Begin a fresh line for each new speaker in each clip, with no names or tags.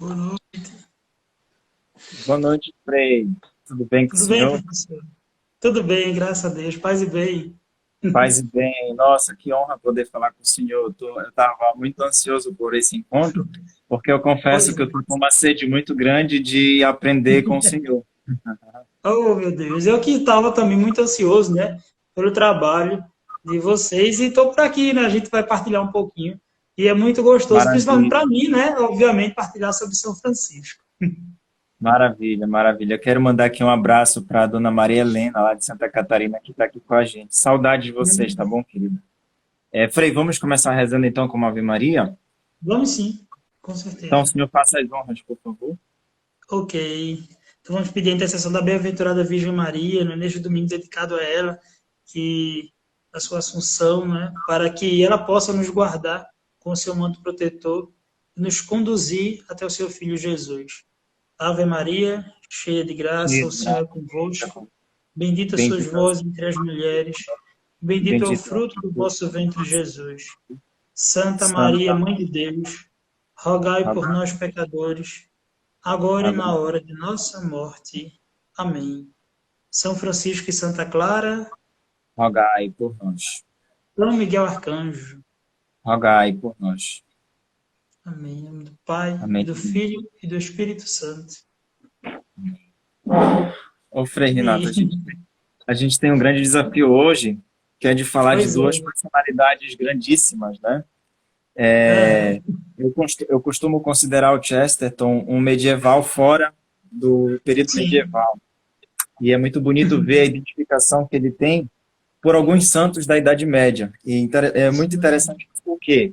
Boa noite.
Boa noite, Frei. Tudo bem com o
Tudo bem,
senhor?
professor? Tudo bem, graças a Deus. Paz e bem.
Paz e bem. Nossa, que honra poder falar com o senhor. Eu estava muito ansioso por esse encontro, porque eu confesso
Pois
que eu
é.
estou com uma sede muito grande de aprender com o senhor.
Oh, meu Deus. Eu que estava também muito ansioso, né, pelo trabalho de vocês e estou por aqui, né? A gente vai partilhar um pouquinho. E é muito gostoso, principalmente para
Maravilha,
mim, né? Obviamente, partilhar sobre São Francisco.
maravilha, maravilha. Quero mandar aqui um abraço para a dona Maria Helena, lá de Santa Catarina, que está aqui com a gente. Saudade de vocês, tá bom, querida? Frei, vamos começar rezando então com uma Ave Maria?
Vamos sim, com
Então, o
certeza.
senhor faça as honras, por favor.
Ok. Então vamos pedir a intercessão da bem-aventurada Virgem Maria, no neste domingo dedicado a ela, que a sua assunção, né, para que ela possa nos guardar com o seu manto protetor e nos conduzir até o seu filho Jesus. Ave Maria, cheia de graça,
Cheio
o
de
Senhor é
graça,
convosco. Bendita sois
bendita,
vós entre as mulheres, bendito é o
bendita,
fruto do vosso ventre, Jesus. Santa Maria,
Santa
Mãe de Deus, rogai por
Maria.
nós, pecadores, agora e na
Agora,
hora de nossa morte. Amém. São Francisco e Santa Clara,
rogai por nós.
São Miguel Arcanjo.
Rogai por nós.
Amém. Em nome do Pai, e
Amém.
do Filho, e do Espírito Santo.
Ô, Frei Renato,
E,
a gente tem um grande desafio hoje, que é de falar de
pois
duas
é.
personalidades grandíssimas, né?
Aham.
Eu costumo considerar o Chesterton um medieval fora do período
Sim.
medieval. E é muito bonito ver a identificação que ele tem por alguns santos da Idade Média. É muito
Sim.
interessante porque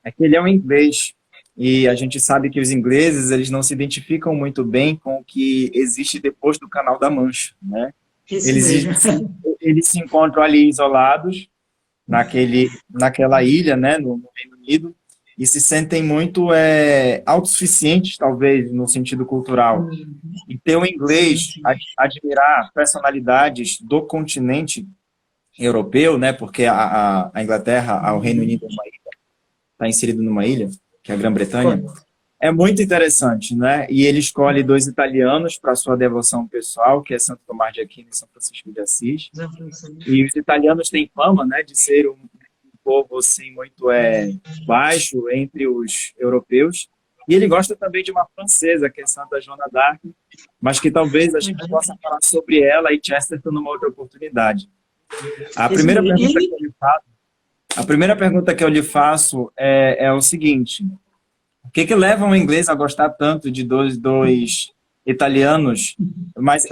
é que ele é um inglês e a gente sabe que os ingleses eles não se identificam muito bem com o que existe depois do Canal da Mancha, né?
Isso
Eles
mesmo.
se, eles se encontram ali isolados naquela ilha, né, no Reino Unido, e se sentem muito autossuficientes, talvez, no sentido cultural. E ter o
Sim,
inglês,
sim.
admirar personalidades do continente europeu, né? Porque a Inglaterra, o Reino Unido está inserido numa ilha, que é a Grã-Bretanha.
Correto.
É muito interessante, né? E ele escolhe dois italianos para sua devoção pessoal, que é Santo Tomás de Aquino e São Francisco de Assis.
São Francisco.
E os italianos têm fama, né, de ser um povo assim muito baixo entre os europeus. E ele gosta também de uma francesa, que é Santa Joana d'Arc, mas que talvez a gente possa falar sobre ela e Chesterton numa outra oportunidade. A
Isso
primeira
mesmo.
pergunta que
E,
eu lhe faço, a primeira pergunta que eu lhe faço é o seguinte: o que leva um inglês a gostar tanto de dois italianos, mas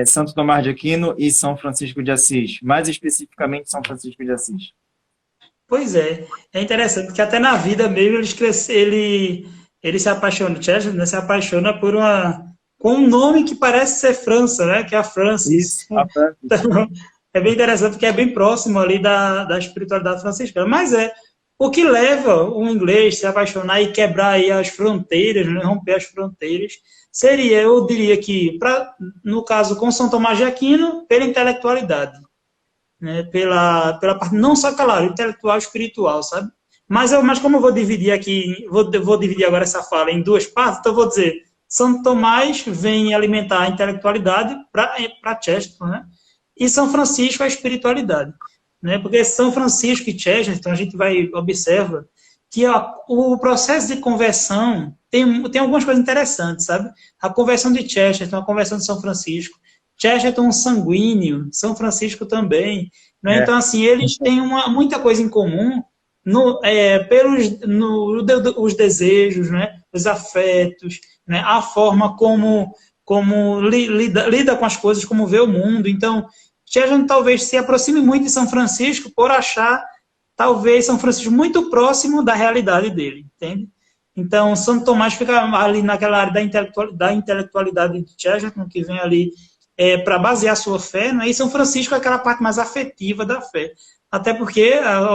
Santo Tomás de Aquino e São Francisco de Assis, mais especificamente São Francisco de Assis?
pois é interessante, porque até na vida mesmo ele se apaixona, o Chester, né, se apaixona por com um nome que parece ser França, né, que é a Francis.
Isso, a Francis.
Então, é bem interessante porque é bem próximo ali da espiritualidade franciscana. Mas o que leva um inglês a se apaixonar e quebrar aí as fronteiras, né, romper as fronteiras, seria, eu diria que, no caso com São Tomás de Aquino, pela intelectualidade, né, pela parte não só, claro, intelectual, espiritual, sabe? Mas como eu vou dividir aqui, vou dividir agora essa fala em duas partes, então eu vou dizer, São Tomás vem alimentar a intelectualidade para Chesterton, né? E São Francisco a espiritualidade, né? Porque São Francisco e Chesterton, a gente vai observa que o processo de conversão tem algumas coisas interessantes, sabe? A conversão de Chesterton, a conversão de São Francisco, Chesterton sanguíneo, São Francisco também, né?
É,
Então assim eles têm muita coisa em comum os desejos, né? Os afetos, né? A forma como lida com as coisas, como vê o mundo. Então Chesterton talvez se aproxime muito de São Francisco por achar talvez São Francisco muito próximo da realidade dele, entende? Então, Santo Tomás fica ali naquela área da intelectualidade de Chesterton, que vem ali para basear sua fé, né? E São Francisco é aquela parte mais afetiva da fé. Até porque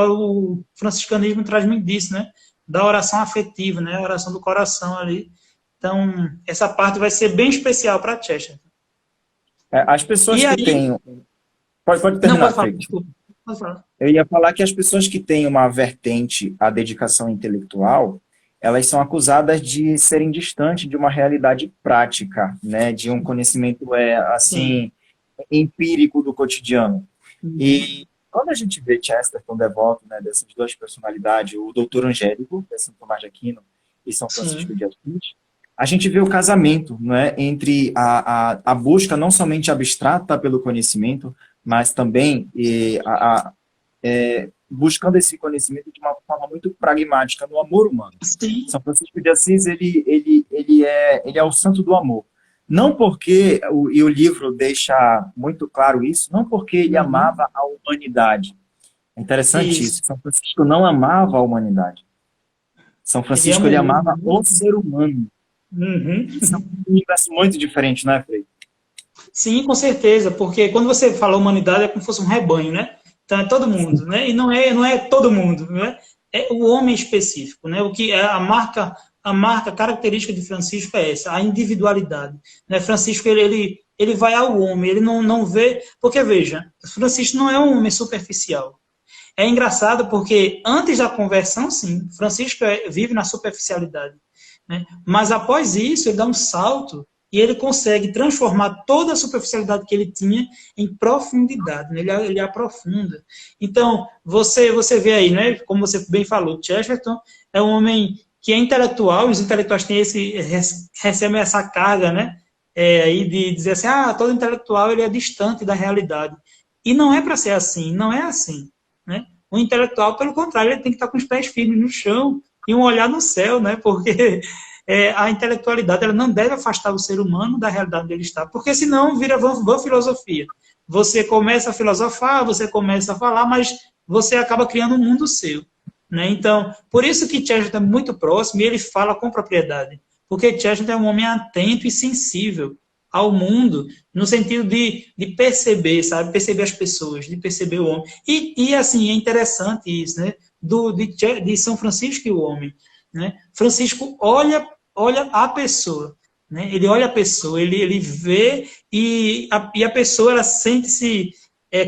o franciscanismo traz muito disso, né? Da oração afetiva, né? A oração do coração ali. Então, essa parte vai ser bem especial para Chesterton.
as pessoas
E
que
aí,
têm. Pode
não, pode
terminar,
falar,
Fred.
desculpa. Pode falar.
Eu ia falar que as pessoas que têm uma vertente à dedicação intelectual, elas são acusadas de serem distantes de uma realidade prática, né, de um conhecimento
Sim.
assim empírico do cotidiano.
Uhum.
E quando a gente vê Chesterton devoto, né, dessas duas personalidades, o doutor Angélico, que é São Tomás de Aquino, e São Francisco
Sim.
de Assis, a gente vê o casamento, né, entre a busca não somente abstrata pelo conhecimento, mas também buscando esse conhecimento de uma forma muito pragmática no amor humano.
Sim.
São Francisco de Assis, ele é o santo do amor. Não porque, e o livro deixa muito claro isso, não porque ele
Uhum.
amava a humanidade. É interessante
Isso.
isso. São Francisco não amava a humanidade. São
Ele
Francisco,
ama o
ele
mundo,
amava
né?
o ser humano.
Uhum.
Isso é um universo muito diferente, não é, Frei?
Sim, com certeza, porque quando você fala humanidade é como se fosse um rebanho, né? Então é todo mundo, né? E não é todo mundo, né? É o homem específico, né? O que é a marca característica de Francisco é essa, a individualidade, né? Francisco ele vai ao homem, ele não vê, porque veja, Francisco não é um homem superficial. É engraçado porque antes da conversão, sim, Francisco vive na superficialidade, né? Mas após isso, ele dá um salto e ele consegue transformar toda a superficialidade que ele tinha em profundidade, né? Ele aprofunda. Então, você vê aí, né? Como você bem falou, Chesterton é um homem que é intelectual, os intelectuais têm recebem essa carga, né? Aí de dizer assim, todo intelectual ele é distante da realidade. E não é para ser assim, não é assim, né? O intelectual, pelo contrário, ele tem que estar com os pés firmes no chão e um olhar no céu, né? Porque a intelectualidade ela não deve afastar o ser humano da realidade onde ele está, porque senão vira vã filosofia. Você começa a filosofar, você começa a falar, mas você acaba criando um mundo seu. Né? Então, por isso que Chesterton é muito próximo e ele fala com propriedade. Porque Chesterton é um homem atento e sensível ao mundo, no sentido de perceber, sabe? Perceber as pessoas, de perceber o homem. E assim, é interessante isso, né? De São Francisco e o homem. Né? Francisco olha a pessoa. Né? Ele olha a pessoa, ele vê e a pessoa ela sente-se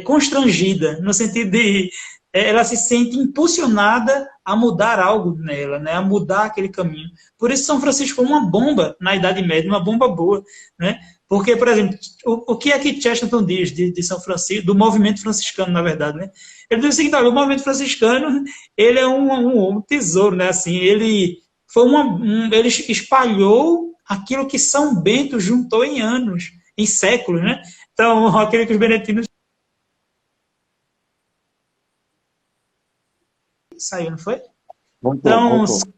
constrangida, no sentido de ela se sente impulsionada a mudar algo nela, né? A mudar aquele caminho. Por isso São Francisco foi uma bomba na Idade Média, uma bomba boa. Né? Porque, por exemplo, o que é que Chesterton diz de São Francisco, do movimento franciscano, na verdade, né? Ele diz o seguinte, olha, o movimento franciscano, ele é um tesouro, né? Assim, ele ele espalhou aquilo que São Bento juntou em anos, em séculos, né? Então, aquele que os beneditinos saiu, não foi?
Voltou,
Então,
voltou.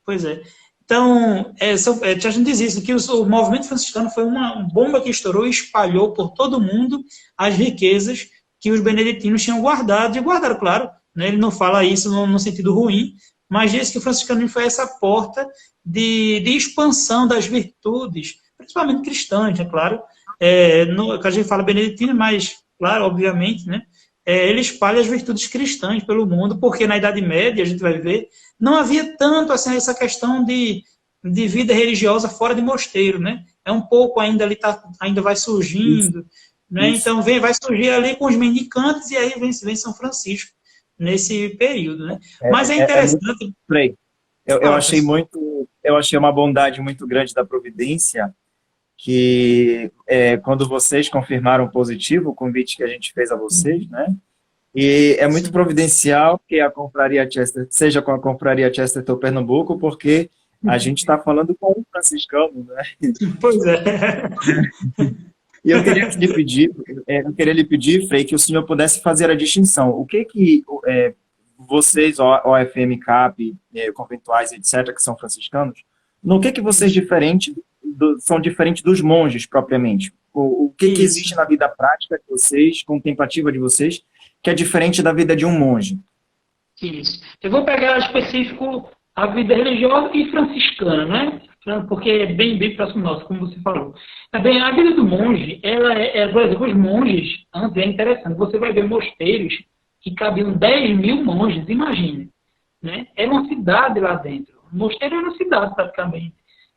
pois é. Então, Chesterton diz isso, que o movimento franciscano foi uma bomba que estourou e espalhou por todo o mundo as riquezas que os beneditinos tinham guardado, e guardaram, claro, né, ele não fala isso no sentido ruim, mas diz que o franciscanismo foi essa porta de expansão das virtudes, principalmente cristãs, é claro, que a gente fala beneditino, mas, claro, obviamente, né, ele espalha as virtudes cristãs pelo mundo, porque na Idade Média, a gente vai ver, não havia tanto assim, essa questão de vida religiosa fora de mosteiro, né? É um pouco ainda ali, ainda vai
Isso,
surgindo, né?
isso.
Então vai surgir ali com os mendicantes e aí vem São Francisco nesse período, né? Mas é
É muito,
interessante,
Frei,
fala, pois.
eu achei uma bondade muito grande da providência que quando vocês confirmaram positivo o convite que a gente fez a vocês, né? E é muito
Sim,
providencial que a confraria Chester seja com a confraria Chesterton Pernambuco, porque a gente está falando com um franciscano, né?
pois é.
E eu queria lhe pedir, Frei, que o senhor pudesse fazer a distinção. O que vocês, OFM, CAP, conventuais, etc., que são franciscanos, no que vocês são diferentes dos monges, propriamente? O que
Isso.
existe na vida prática de vocês, contemplativa de vocês, que é diferente da vida de um monge?
Isso. Eu vou pegar específico a vida religiosa e franciscana, né? Porque é bem próximo nosso, como você falou. Bem, a vida do monge, por exemplo, os monges, antes é interessante, você vai ver mosteiros que cabiam 10 mil monges, imagine. Né? Era uma cidade lá dentro. O mosteiro era uma cidade, praticamente.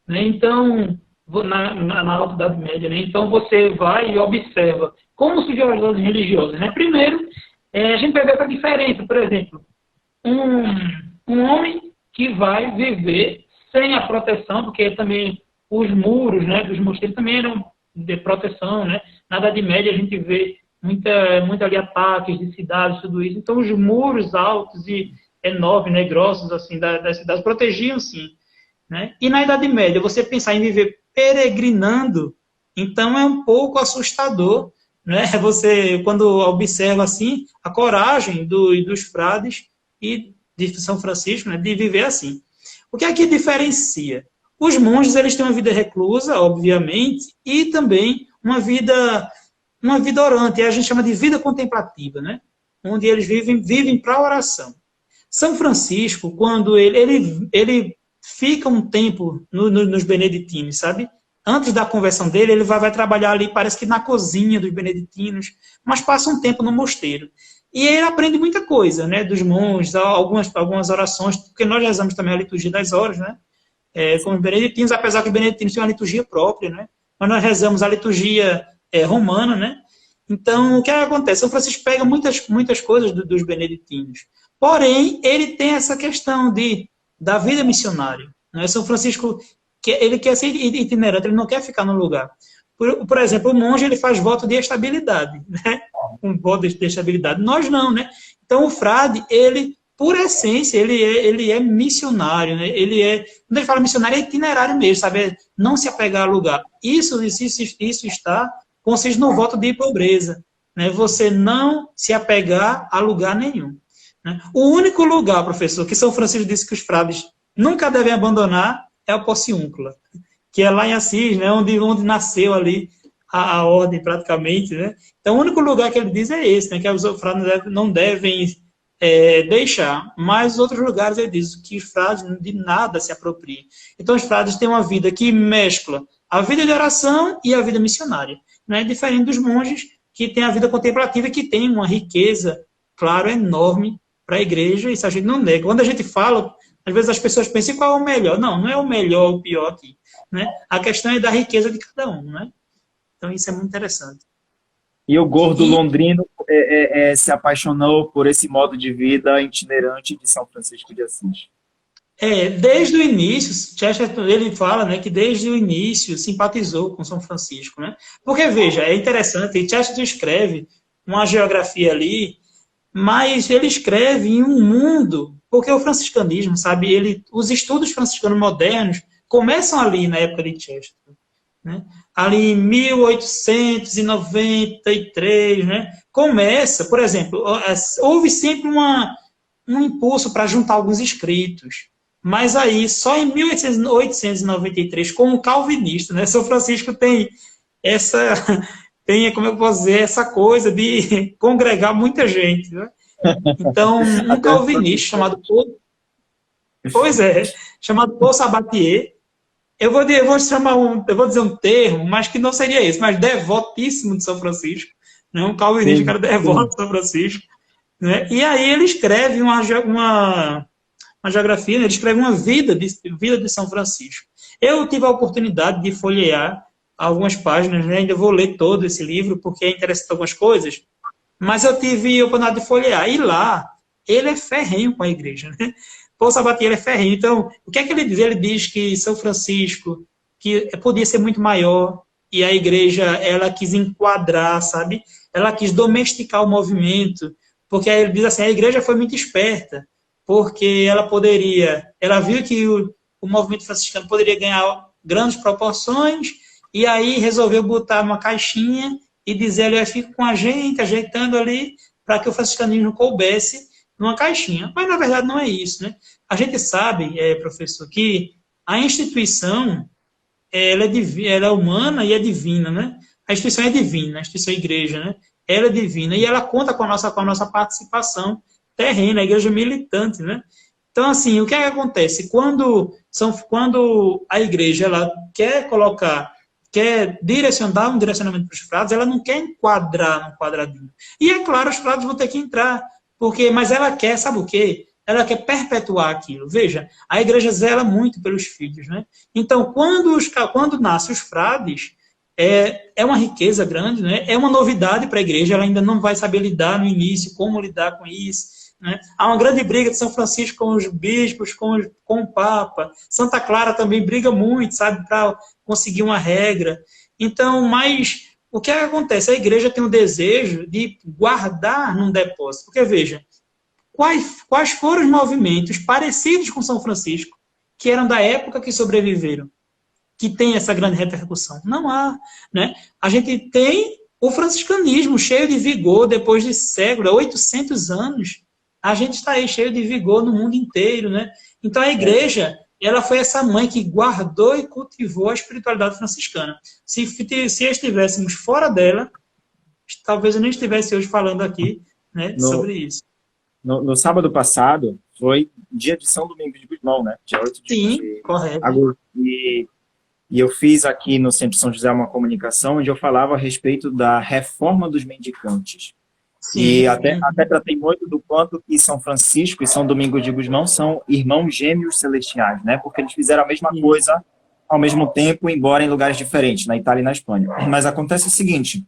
Né? Então, na Alta Idade Média, né? Então você vai e observa como surgiu as ordens religiosas. Né? Primeiro, a gente vai ver essa diferença, por exemplo, um homem que vai viver sem a proteção, porque também os muros, né, dos mosteiros também eram de proteção, né? Na Idade Média a gente vê muita ali ataques de cidades, tudo isso. Então os muros altos e enormes, né, grossos assim das cidades protegiam, sim, né? E na Idade Média você pensar em viver peregrinando, então é um pouco assustador, né? Você quando observa assim a coragem dos frades e de São Francisco, né, de viver assim. O que é que diferencia? Os monges, eles têm uma vida reclusa, obviamente, e também uma vida orante, a gente chama de vida contemplativa, né? Onde eles vivem para a oração. São Francisco, quando ele fica um tempo nos beneditinos, sabe? Antes da conversão dele, ele vai trabalhar ali, parece que na cozinha dos beneditinos, mas passa um tempo no mosteiro. E ele aprende muita coisa, né? Dos monges, algumas orações, porque nós rezamos também a liturgia das horas, né? Com os beneditinos, apesar que os beneditinos têm uma liturgia própria, né? Mas nós rezamos a liturgia romana, né? Então, o que acontece? São Francisco pega muitas coisas dos beneditinos. Porém, ele tem essa questão da vida missionária, né? São Francisco, ele quer ser itinerante, ele não quer ficar no lugar. Por exemplo, o monge, ele faz voto de estabilidade, né? Um voto de estabilidade. Nós não, né? Então, o frade, ele, por essência, ele é missionário, né? Quando ele fala missionário, é itinerário mesmo, sabe? Não se apegar a lugar. Isso está consiste no voto de pobreza, né? Você não se apegar a lugar nenhum, né? O único lugar, professor, que São Francisco disse que os frades nunca devem abandonar é o Porciúncula, que é lá em Assis, né? Onde nasceu ali a ordem, praticamente, né? Então, o único lugar que ele diz é esse, né? Que os frades não devem deixar. Mas os outros lugares ele diz que os frades de nada se apropriam. Então, os frades têm uma vida que mescla a vida de oração e a vida missionária, né? Diferente dos monges, que têm a vida contemplativa e que tem uma riqueza, claro, enorme para a igreja, isso a gente não nega. Quando a gente fala, às vezes as pessoas pensam qual é o melhor. Não é o melhor ou o pior aqui, né? A questão é da riqueza de cada um, né? Então isso é muito interessante.
E o gordo londrino se apaixonou por esse modo de vida itinerante de São Francisco de Assis.
Desde o início, Chesterton, ele fala, né, que desde o início simpatizou com São Francisco, né? Porque, veja, é interessante, Chesterton escreve uma geografia ali, mas ele escreve em um mundo, porque o franciscanismo, sabe, os estudos franciscanos modernos começam ali na época de Chesterton, né? Ali em 1893, né? Começa, por exemplo, houve sempre um impulso para juntar alguns escritos. Mas aí, só em 1893, como calvinista, né, São Francisco tem como eu posso dizer, essa coisa de congregar muita gente, né? Então, um calvinista chamado Paul Sabatier, eu vou dizer um termo, mas que não seria esse, mas devotíssimo de São Francisco, né? Um calvinista que era devoto de São Francisco, né? E aí ele escreve uma geografia, né? Ele escreve uma vida de São Francisco. Eu tive a oportunidade de folhear algumas páginas, né? Ainda vou ler todo esse livro, porque é interessante algumas coisas, mas eu tive a oportunidade de folhear, e lá, ele é ferrenho com a igreja, né? Paul Sabatier é ferrenho. Então, o que é que ele diz? Ele diz que São Francisco, que podia ser muito maior, e a igreja, ela quis enquadrar, sabe? Ela quis domesticar o movimento, porque aí ele diz assim, a igreja foi muito esperta, porque ela viu que o movimento franciscano poderia ganhar grandes proporções, e aí resolveu botar uma caixinha e dizer, olha, fica com a gente, ajeitando ali, para que o franciscanismo coubesse numa caixinha. Mas, na verdade, não é isso, né? A gente sabe, professor, que a instituição, ela é humana e é divina, né? A instituição é divina, a instituição igreja, né? Ela é divina, e ela conta com a nossa participação terrena, a igreja militante, né? Então, assim, o que é que acontece? Quando a igreja ela quer dar um direcionamento para os frades, ela não quer enquadrar no quadradinho. E é claro, os frades vão ter que entrar, mas ela quer, sabe o quê? Ela quer perpetuar aquilo. Veja, a igreja zela muito pelos filhos, né? Então, quando nascem os frades, é uma riqueza grande, né? É uma novidade para a igreja, ela ainda não vai saber lidar no início, como lidar com isso. né? Há uma grande briga de São Francisco com os bispos, com o Papa. Santa Clara também briga muito, sabe, para conseguir uma regra. Então, mas o que é que acontece? A igreja tem o desejo de guardar num depósito. Porque, veja, quais foram os movimentos parecidos com São Francisco, que eram da época que sobreviveram, que tem essa grande repercussão? Não há, né? A gente tem o franciscanismo cheio de vigor depois de séculos, 800 anos. A gente está aí cheio de vigor no mundo inteiro, né? Então a igreja, ela foi essa mãe que guardou e cultivou a espiritualidade franciscana. Se estivéssemos fora dela, talvez eu nem estivesse hoje falando aqui, né, sobre isso.
No sábado passado, foi dia de São Domingos de Gusmão, né? Dia 8
de correto.
agosto. E eu fiz aqui no Centro São José uma comunicação onde eu falava a respeito da reforma dos mendicantes. Sim. E até tratei muito do quanto que São Francisco e São Domingos de Gusmão são irmãos gêmeos celestiais, né? Porque eles fizeram a mesma coisa ao mesmo tempo, embora em lugares diferentes, na Itália e na Espanha. Mas acontece o seguinte: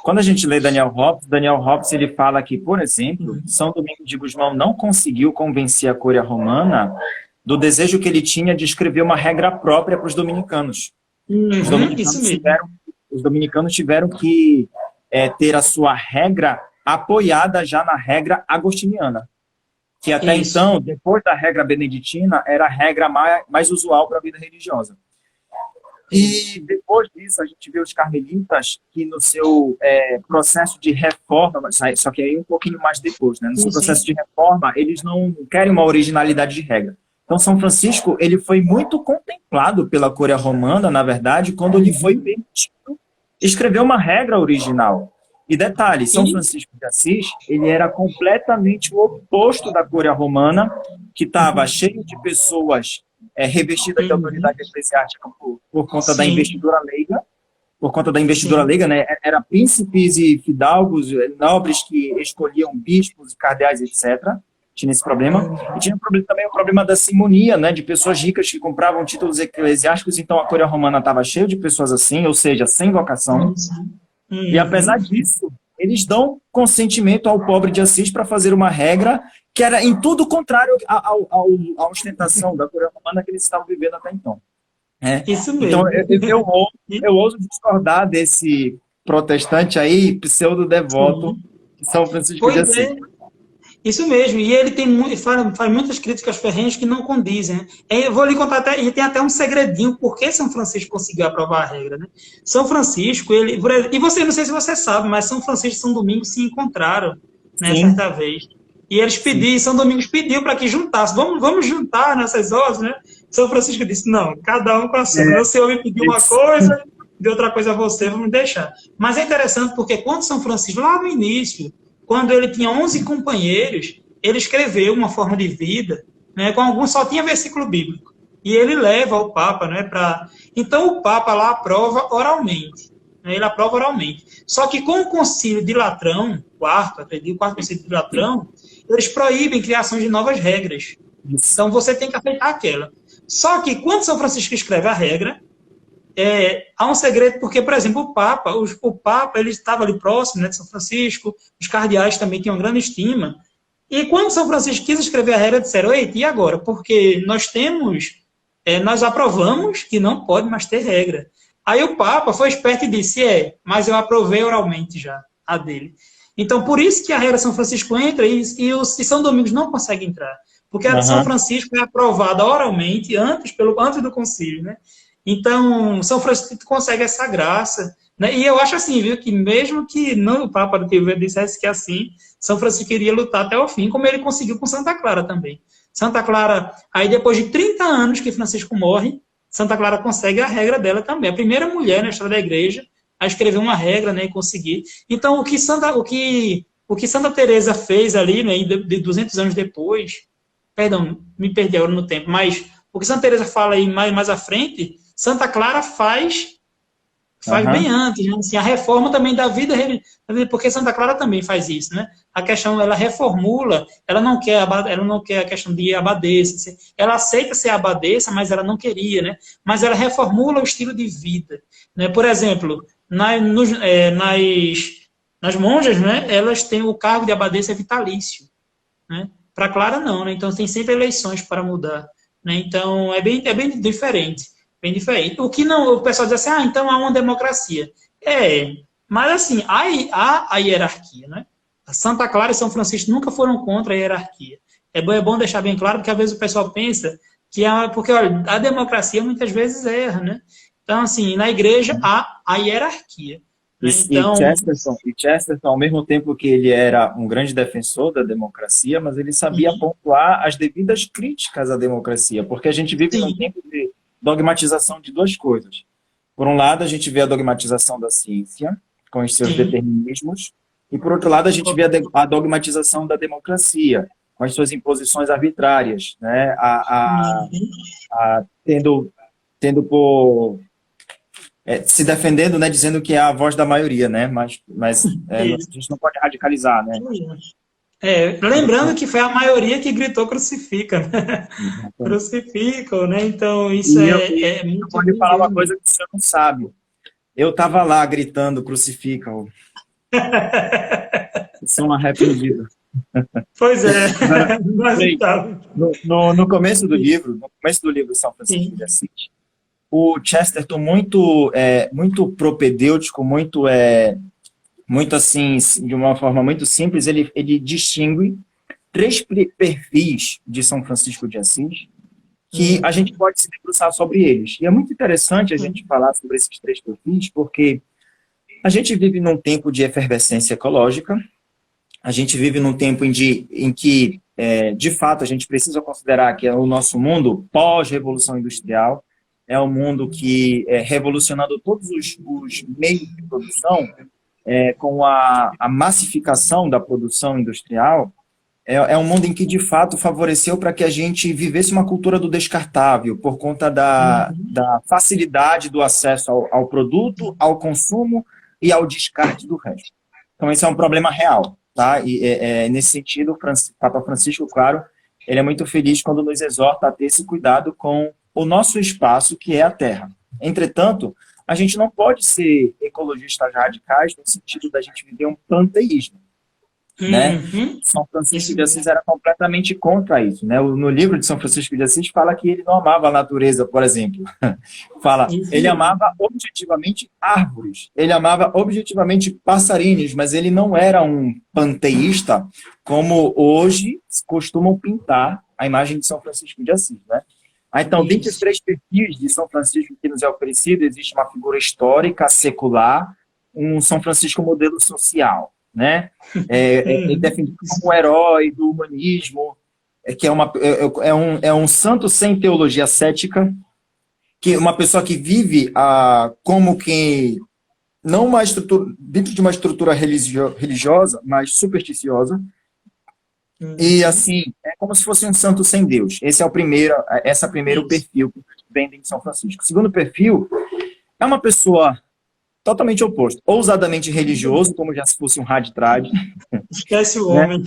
quando a gente lê Daniel Hobbes ele fala que, por exemplo, São Domingos de Gusmão não conseguiu convencer a Cúria Romana do desejo que ele tinha de escrever uma regra própria para os dominicanos. Os dominicanos tiveram que ter a sua regra apoiada já na regra agostiniana, que até então, depois da regra beneditina, era a regra mais usual para a vida religiosa. E depois disso, a gente vê os carmelitas que no seu processo de reforma, só que aí um pouquinho mais depois, né? No seu processo de reforma, eles não querem uma originalidade de regra. Então, São Francisco, ele foi muito contemplado pela Cúria Romana, na verdade, quando ele foi permitido escrever uma regra original. E detalhe, São Francisco de Assis, ele era completamente o oposto da Cúria Romana, que estava cheio de pessoas revestidas de autoridade eclesiástica por conta da investidura leiga. Por conta da investidura leiga, né? Era príncipes e fidalgos, nobres que escolhiam bispos, cardeais, etc. Tinha esse problema. E tinha também o problema da simonia, né? De pessoas ricas que compravam títulos eclesiásticos. Então a Cúria Romana estava cheia de pessoas assim, ou seja, sem vocação. E apesar disso, eles dão consentimento ao pobre de Assis para fazer uma regra que era em tudo contrário à ostentação da Cúria Romana que eles estavam vivendo até então.
Isso mesmo.
Então, eu ouso discordar desse protestante aí, pseudo-devoto de São Francisco de Assis.
Isso mesmo, e ele faz muitas críticas ferrenhas que não condizem. Eu vou lhe contar, e tem até um segredinho, por que São Francisco conseguiu aprovar a regra, né? São Francisco, e você, não sei se você sabe, mas São Francisco e São Domingos se encontraram, né, certa vez. E eles São Domingos pediu para que juntasse, vamos juntar nessas horas, né? São Francisco disse, não, cada um com a sua. Você me pediu uma coisa, de outra coisa a você, vamos deixar. Mas é interessante porque quando São Francisco, lá no início, quando ele tinha 11 companheiros, ele escreveu uma forma de vida, né, com alguns só tinha versículo bíblico. E ele leva ao Papa, né, Então o Papa lá aprova oralmente. Né, ele aprova oralmente. Só que com o Concílio de Latrão, o quarto Concílio de Latrão, eles proíbem criação de novas regras. Então você tem que aceitar aquela. Só que quando São Francisco escreve a regra, há um segredo, porque, por exemplo, o Papa ele estava ali próximo, né, de São Francisco, os cardeais também tinham grande estima, e quando São Francisco quis escrever a regra, disseram, eita, e agora? Porque nós aprovamos que não pode mais ter regra. Aí o Papa foi esperto e disse, mas eu aprovei oralmente já a dele. Então, por isso que a regra São Francisco entra e São Domingos não consegue entrar, porque a de São Francisco é aprovada oralmente antes do concílio, né? Então, São Francisco consegue essa graça, né? E eu acho assim, viu, que mesmo que não o Papa do Rio dissesse que assim, São Francisco queria lutar até o fim, como ele conseguiu com Santa Clara também. Santa Clara, aí depois de 30 anos que Francisco morre, Santa Clara consegue a regra dela também. A primeira mulher na história da igreja a escrever uma regra, né, e conseguir. Então, o que Santa Teresa fez ali, né, de 200 anos depois, perdão, me perdi agora no tempo, mas o que Santa Teresa fala aí mais à frente, Santa Clara faz bem antes, né? Assim, a reforma também da vida, porque Santa Clara também faz isso, né? A questão, ela reformula, ela não quer a questão de abadesa, ela aceita ser abadesa, mas ela não queria, né? Mas ela reformula o estilo de vida, né? Por exemplo, nas monjas, né? Elas têm o cargo de abadesa vitalício. né? Para Clara, não, né? Então, tem sempre eleições para mudar, né? Então, é bem diferente, bem diferente. O que não, o pessoal diz assim, ah, então há uma democracia. Mas assim, há a hierarquia, né? Santa Clara e São Francisco nunca foram contra a hierarquia. É bom deixar bem claro, porque às vezes o pessoal pensa porque, olha, a democracia muitas vezes erra, né? Então, assim, na igreja há a hierarquia.
E,
Né? Então,
Chesterton, ao mesmo tempo que ele era um grande defensor da democracia, mas ele sabia
sim,
pontuar as devidas críticas à democracia, porque a gente vive num
sim,
tempo de dogmatização de duas coisas. Por um lado, a gente vê a dogmatização da ciência, com os seus
sim,
determinismos, e por outro lado, a gente vê a dogmatização da democracia, com as suas imposições arbitrárias, né? Tendo, tendo por se defendendo, né, dizendo que é a voz da maioria, né, a
isso.
gente não pode radicalizar, né.
Lembrando que foi a maioria que gritou crucifica, né? Crucificam, né? Então, isso é
Eu
muito
vou lhe falar uma
visível.
coisa que você não sabe. Eu estava lá gritando crucificam. Sou um arrependido.
Pois é,
Agora,
nós
Frei,
estávamos.
no começo do livro, São Francisco de
Sim.
Assis, o Chesterton muito propedêutico, muito assim, de uma forma muito simples, ele distingue três perfis de São Francisco de Assis que a gente pode se debruçar sobre eles. E é muito interessante a gente falar sobre esses três perfis, porque a gente vive num tempo de efervescência ecológica, a gente vive num tempo em que, de fato, a gente precisa considerar que é o nosso mundo pós-revolução industrial, é um mundo que é revolucionando todos os meios de produção, com a massificação da produção industrial, é um mundo em que, de fato, favoreceu para que a gente vivesse uma cultura do descartável, por conta da facilidade do acesso ao produto, ao consumo e ao descarte do resto. Então, esse é um problema real, tá? E nesse sentido, o Papa Francisco, claro, ele é muito feliz quando nos exorta a ter esse cuidado com o nosso espaço, que é a Terra. Entretanto, a gente não pode ser ecologistas radicais no sentido da gente viver um panteísmo, né? São Francisco de Assis era completamente contra isso, né? No livro de São Francisco de Assis fala que ele não amava a natureza, por exemplo. Fala, ele amava objetivamente árvores, ele amava objetivamente passarinhos, mas ele não era um panteísta como hoje costumam pintar a imagem de São Francisco de Assis, né? Então, dentre os três perfis de São Francisco que nos é oferecido, existe uma figura histórica, secular, um São Francisco modelo social, né? Ele defendido como um herói do humanismo, que é um santo sem teologia cética, que uma pessoa que vive como que não uma estrutura dentro de uma estrutura religiosa, mas supersticiosa, e assim é como se fosse um santo sem Deus. Esse é o primeiro perfil que vem de São Francisco. O segundo perfil é uma pessoa totalmente oposto, ousadamente religioso, como já se fosse um raditrade.
Esquece o
né?
homem.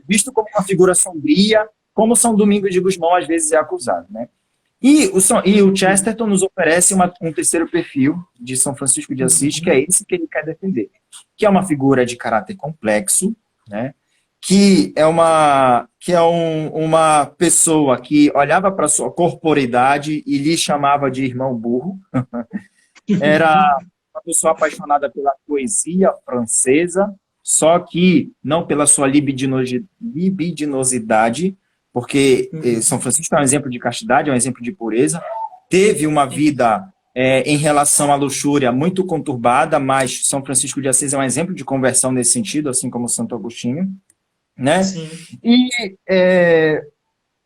Visto como uma figura sombria, como São Domingos de Gusmão às vezes é acusado. Né? E o Chesterton nos oferece um terceiro perfil de São Francisco de Assis, que é esse que ele quer defender, que é uma figura de caráter complexo, né? que é uma pessoa que olhava para a sua corporeidade e lhe chamava de irmão burro. Era uma pessoa apaixonada pela poesia francesa, só que não pela sua libidinosidade, porque São Francisco é um exemplo de castidade, é um exemplo de pureza, teve uma vida em relação à luxúria muito conturbada, mas São Francisco de Assis é um exemplo de conversão nesse sentido, assim como Santo Agostinho, né? E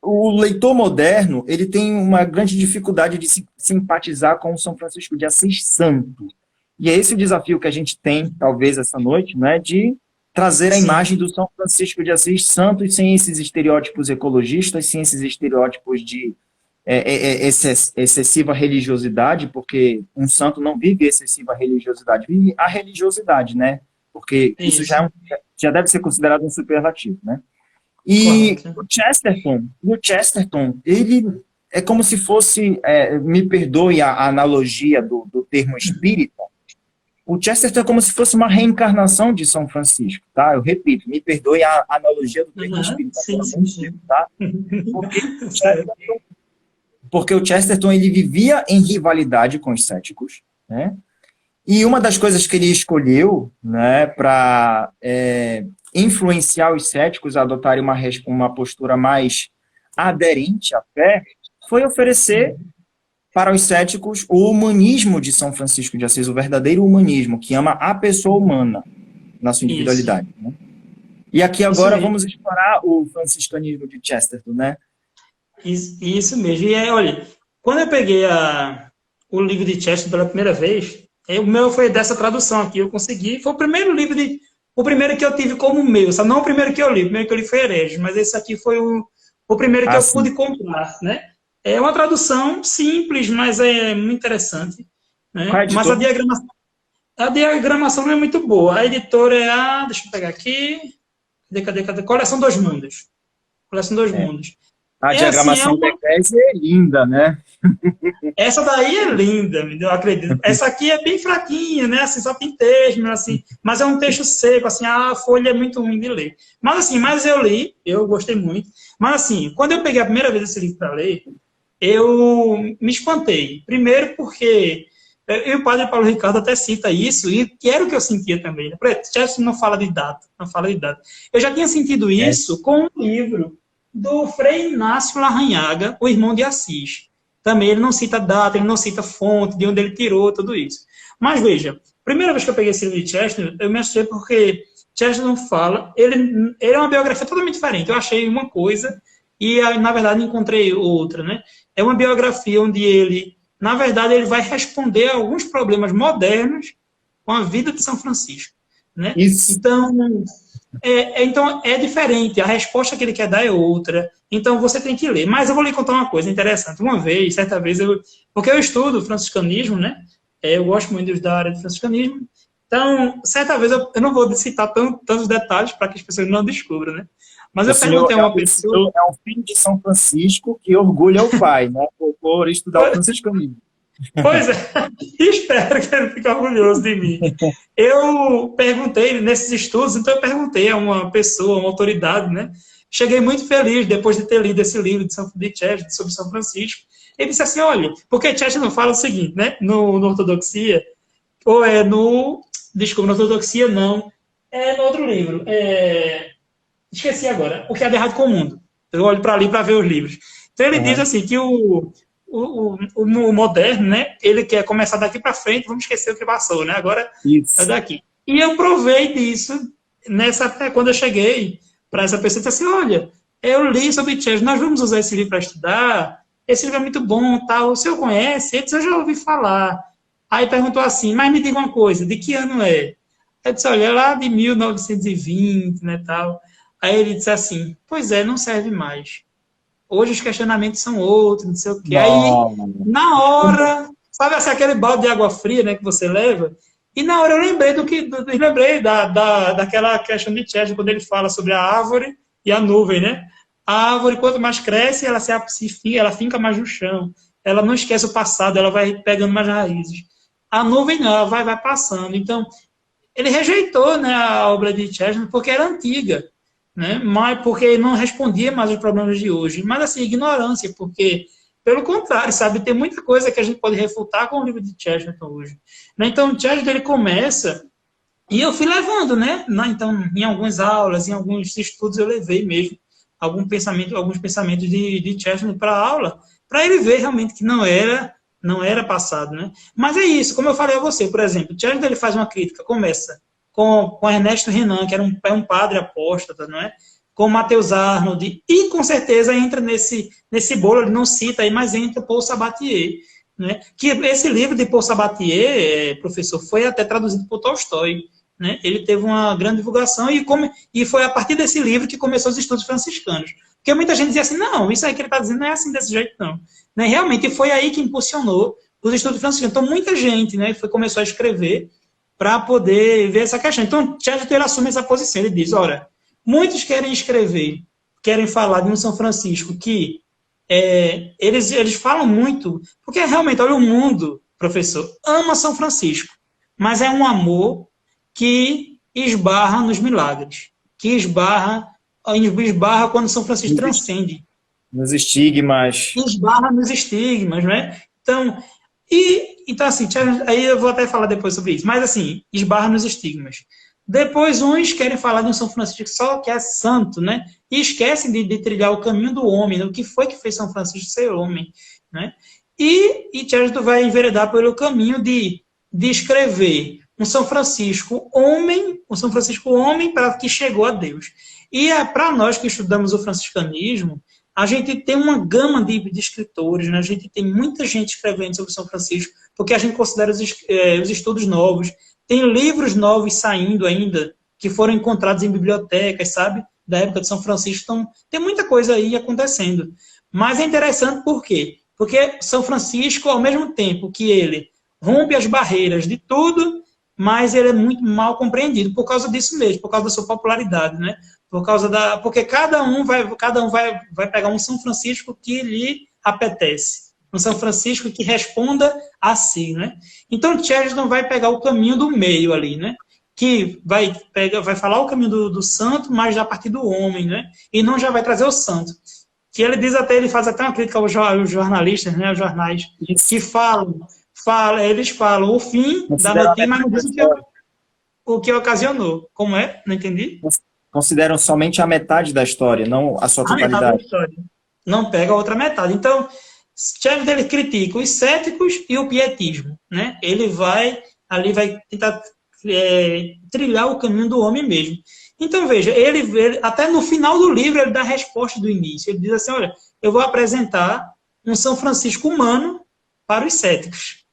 o leitor moderno ele tem uma grande dificuldade de simpatizar com o São Francisco de Assis santo. E é esse o desafio que a gente tem, talvez, essa noite, né, de trazer a imagem do São Francisco de Assis santo sem esses estereótipos ecologistas, sem esses estereótipos de excessiva religiosidade, porque um santo não vive excessiva religiosidade, vive a religiosidade, né? Porque isso já deve ser considerado um superlativo, né? E o Chesterton, ele é como se fosse, me perdoe a analogia do termo espírita, o Chesterton é como se fosse uma reencarnação de São Francisco, tá? Eu repito, me perdoe a analogia do termo espírita,
Sim, sim, sim.
tá? Porque o Chesterton ele vivia em rivalidade com os céticos, né? E uma das coisas que ele escolheu, né, para influenciar os céticos a adotarem uma postura mais aderente à fé, foi oferecer para os céticos o humanismo de São Francisco de Assis, o verdadeiro humanismo, que ama a pessoa humana na sua individualidade. Né? E aqui agora vamos explorar o franciscanismo de Chesterton, né?
Isso mesmo. E olha, quando eu peguei o livro de Chesterton pela primeira vez, o meu foi dessa tradução aqui, eu consegui, foi o primeiro livro o primeiro que eu tive como meu, sabe? Não o primeiro que eu li, o primeiro que eu li foi Hereges, mas esse aqui foi o primeiro que eu pude comprar, né? É uma tradução simples, mas é muito interessante, né? Mas a diagramação não é muito boa. A editora é deixa eu pegar aqui, cadê? Coleção dos Mundos. Coleção dos Mundos.
A diagramação da Eclésia é linda, né?
Essa daí é linda, eu acredito. Essa aqui é bem fraquinha, né? Assim, só tem texto, assim, mas é um texto seco, assim, a folha é muito ruim de ler. Mas assim, eu li, eu gostei muito. Mas assim, quando eu peguei a primeira vez esse livro para ler, eu me espantei. Primeiro porque e o padre Paulo Ricardo até cita isso, e que era o que eu sentia também. Né? Chesterton não fala de data, não fala de data. Eu já tinha sentido isso com um livro do Frei Inácio Larrañaga, o irmão de Assis. Também ele não cita data, ele não cita fonte, de onde ele tirou, tudo isso. Mas veja, primeira vez que eu peguei esse livro de Chesterton, eu me achei porque Chesterton fala, ele é uma biografia totalmente diferente. Eu achei uma coisa e, na verdade, encontrei outra, né? É uma biografia onde ele, na verdade, ele vai responder a alguns problemas modernos com a vida de São Francisco, né?
Isso.
Então, é diferente, a resposta que ele quer dar é outra, então você tem que ler. Mas eu vou lhe contar uma coisa interessante. Certa vez, porque eu estudo franciscanismo, né? Eu gosto muito da área de franciscanismo, então, certa vez, eu não vou citar tantos detalhes para que as pessoas não descubram, né? Mas eu perguntei a uma pessoa...
É um filho de São Francisco que orgulha o pai, né? Por estudar o franciscanismo.
Pois é, espero que ele fique orgulhoso de mim. Eu perguntei nesses estudos, então eu perguntei a uma pessoa, uma autoridade, né? Cheguei muito feliz depois de ter lido esse livro de Chesterton sobre São Francisco. Ele disse assim, olha, porque Chesterton fala o seguinte, né? No Ortodoxia, ou desculpa, no Ortodoxia não, no outro livro, esqueci agora, O que há de errado com o mundo. Eu olho para ali para ver os livros. Então ele diz assim, que o moderno, né? Ele quer começar daqui para frente, vamos esquecer o que passou, né? Agora é daqui. E eu provei disso quando eu cheguei para essa pessoa, disse assim, olha, eu li sobre Chesterton, nós vamos usar esse livro para estudar, esse livro é muito bom, tal, o senhor conhece? Ele disse, eu já ouvi falar. Aí perguntou assim, mas me diga uma coisa, de que ano é? Eu disse, olha, é lá de 1920, né, tal. Aí ele disse assim, pois é, não serve mais. Hoje os questionamentos são outros, não sei o quê. Aí, na hora, sabe assim, aquele balde de água fria, né, que você leva? E na hora eu lembrei daquela questão de Chesterton, quando ele fala sobre a árvore e a nuvem, né? A árvore, quanto mais cresce, ela finca mais no chão. Ela não esquece o passado, ela vai pegando mais raízes. A nuvem não, ela vai passando. Então, ele rejeitou, né, a obra de Chesterton porque era antiga. Né? Mas porque não respondia mais aos problemas de hoje. Mas, assim, ignorância, porque, pelo contrário, sabe, tem muita coisa que a gente pode refutar com o livro de Chesterton hoje. Né? Então, o Chesterton, ele começa, e eu fui levando, né? Então, em algumas aulas, em alguns estudos, eu levei mesmo alguns pensamentos de Chesterton para a aula, para ele ver realmente que não era passado, né? Mas é isso, como eu falei a você, por exemplo, Chesterton, ele faz uma crítica, começa com Ernesto Renan, que era um padre apóstata, não é? Com Mateus Arnold, e com certeza entra nesse bolo, ele não cita aí, mas entra Paul Sabatier, né? Que esse livro de Paul Sabatier, professor, foi até traduzido por Tolstói, né? Ele teve uma grande divulgação e foi a partir desse livro que começou os estudos franciscanos. Porque muita gente dizia assim, não, isso aí que ele está dizendo não é assim desse jeito, não. Né? Realmente foi aí que impulsionou os estudos franciscanos. Então, muita gente, né, começou a escrever para poder ver essa questão. Então, Chesterton assume essa posição. Ele diz, olha, muitos querem escrever, querem falar de um São Francisco que eles falam muito, porque realmente, olha, o mundo, professor, ama São Francisco. mas é um amor que esbarra nos milagres, que esbarra quando São Francisco transcende.
Nos estigmas.
Esbarra nos estigmas, né? Então assim, aí eu vou até falar depois sobre isso, mas assim, esbarra nos estigmas. Depois, uns querem falar de um São Francisco só que é santo, né? E esquecem de trilhar o caminho do homem, né? O que foi que fez São Francisco ser homem, né? E Chesterton vai enveredar pelo caminho de escrever um São Francisco homem para que chegou a Deus. E para nós que estudamos o franciscanismo, a gente tem uma gama de escritores, né? A gente tem muita gente escrevendo sobre São Francisco, porque a gente considera os estudos novos. Tem livros novos saindo ainda, que foram encontrados em bibliotecas, sabe? Da época de São Francisco. Então, tem muita coisa aí acontecendo. Mas é interessante por quê? Porque São Francisco, ao mesmo tempo que ele rompe as barreiras de tudo, mas ele é muito mal compreendido por causa disso mesmo, por causa da sua popularidade, né? Porque cada um vai pegar um São Francisco que lhe apetece. Um São Francisco que responda a si, né? Então, Chesterton vai pegar o caminho do meio ali, né? Que vai falar o caminho do santo, mas já a partir do homem, né? E não já vai trazer o santo. Que ele faz até uma crítica aos jornalistas, né? Os jornais, que eles falam o fim da notícia, mas não dizem o que ocasionou. Como é? Não entendi?
Consideram somente a metade da história, não a sua totalidade.
Metade da história. Não pega a outra metade. Então, Chesterton ele critica os céticos e o pietismo, né? Ele vai tentar trilhar o caminho do homem mesmo. Então, veja, ele até no final do livro, ele dá a resposta do início. Ele diz assim, olha, eu vou apresentar um São Francisco humano para os céticos,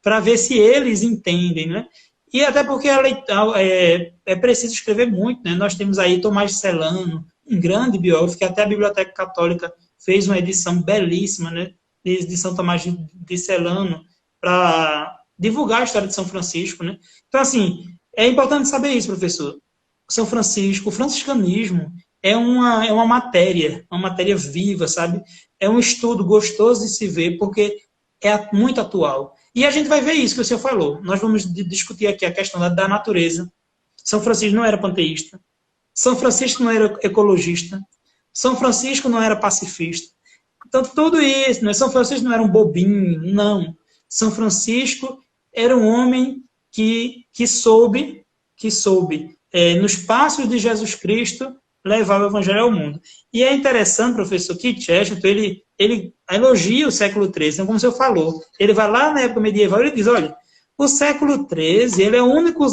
para ver se eles entendem, né? E até porque é preciso escrever muito, né? Nós temos aí Tomás de Celano, um grande biógrafo, que até a Biblioteca Católica fez uma edição belíssima, né? De São Tomás de Celano, para divulgar a história de São Francisco, né? Então, assim, é importante saber isso, professor. São Francisco, o franciscanismo é uma matéria viva, sabe? É um estudo gostoso de se ver, porque é muito atual. E a gente vai ver isso que o senhor falou. Nós vamos discutir aqui a questão da natureza. São Francisco não era panteísta. São Francisco não era ecologista. São Francisco não era pacifista. Então, tudo isso, né? São Francisco não era um bobinho, não. São Francisco era um homem que soube, nos passos de Jesus Cristo, levar o evangelho ao mundo. E é interessante, professor, que Chesterton, ele elogia o século XIII, então, como o senhor falou. Ele vai lá na época medieval e ele diz, olha, o século XIII ele é o único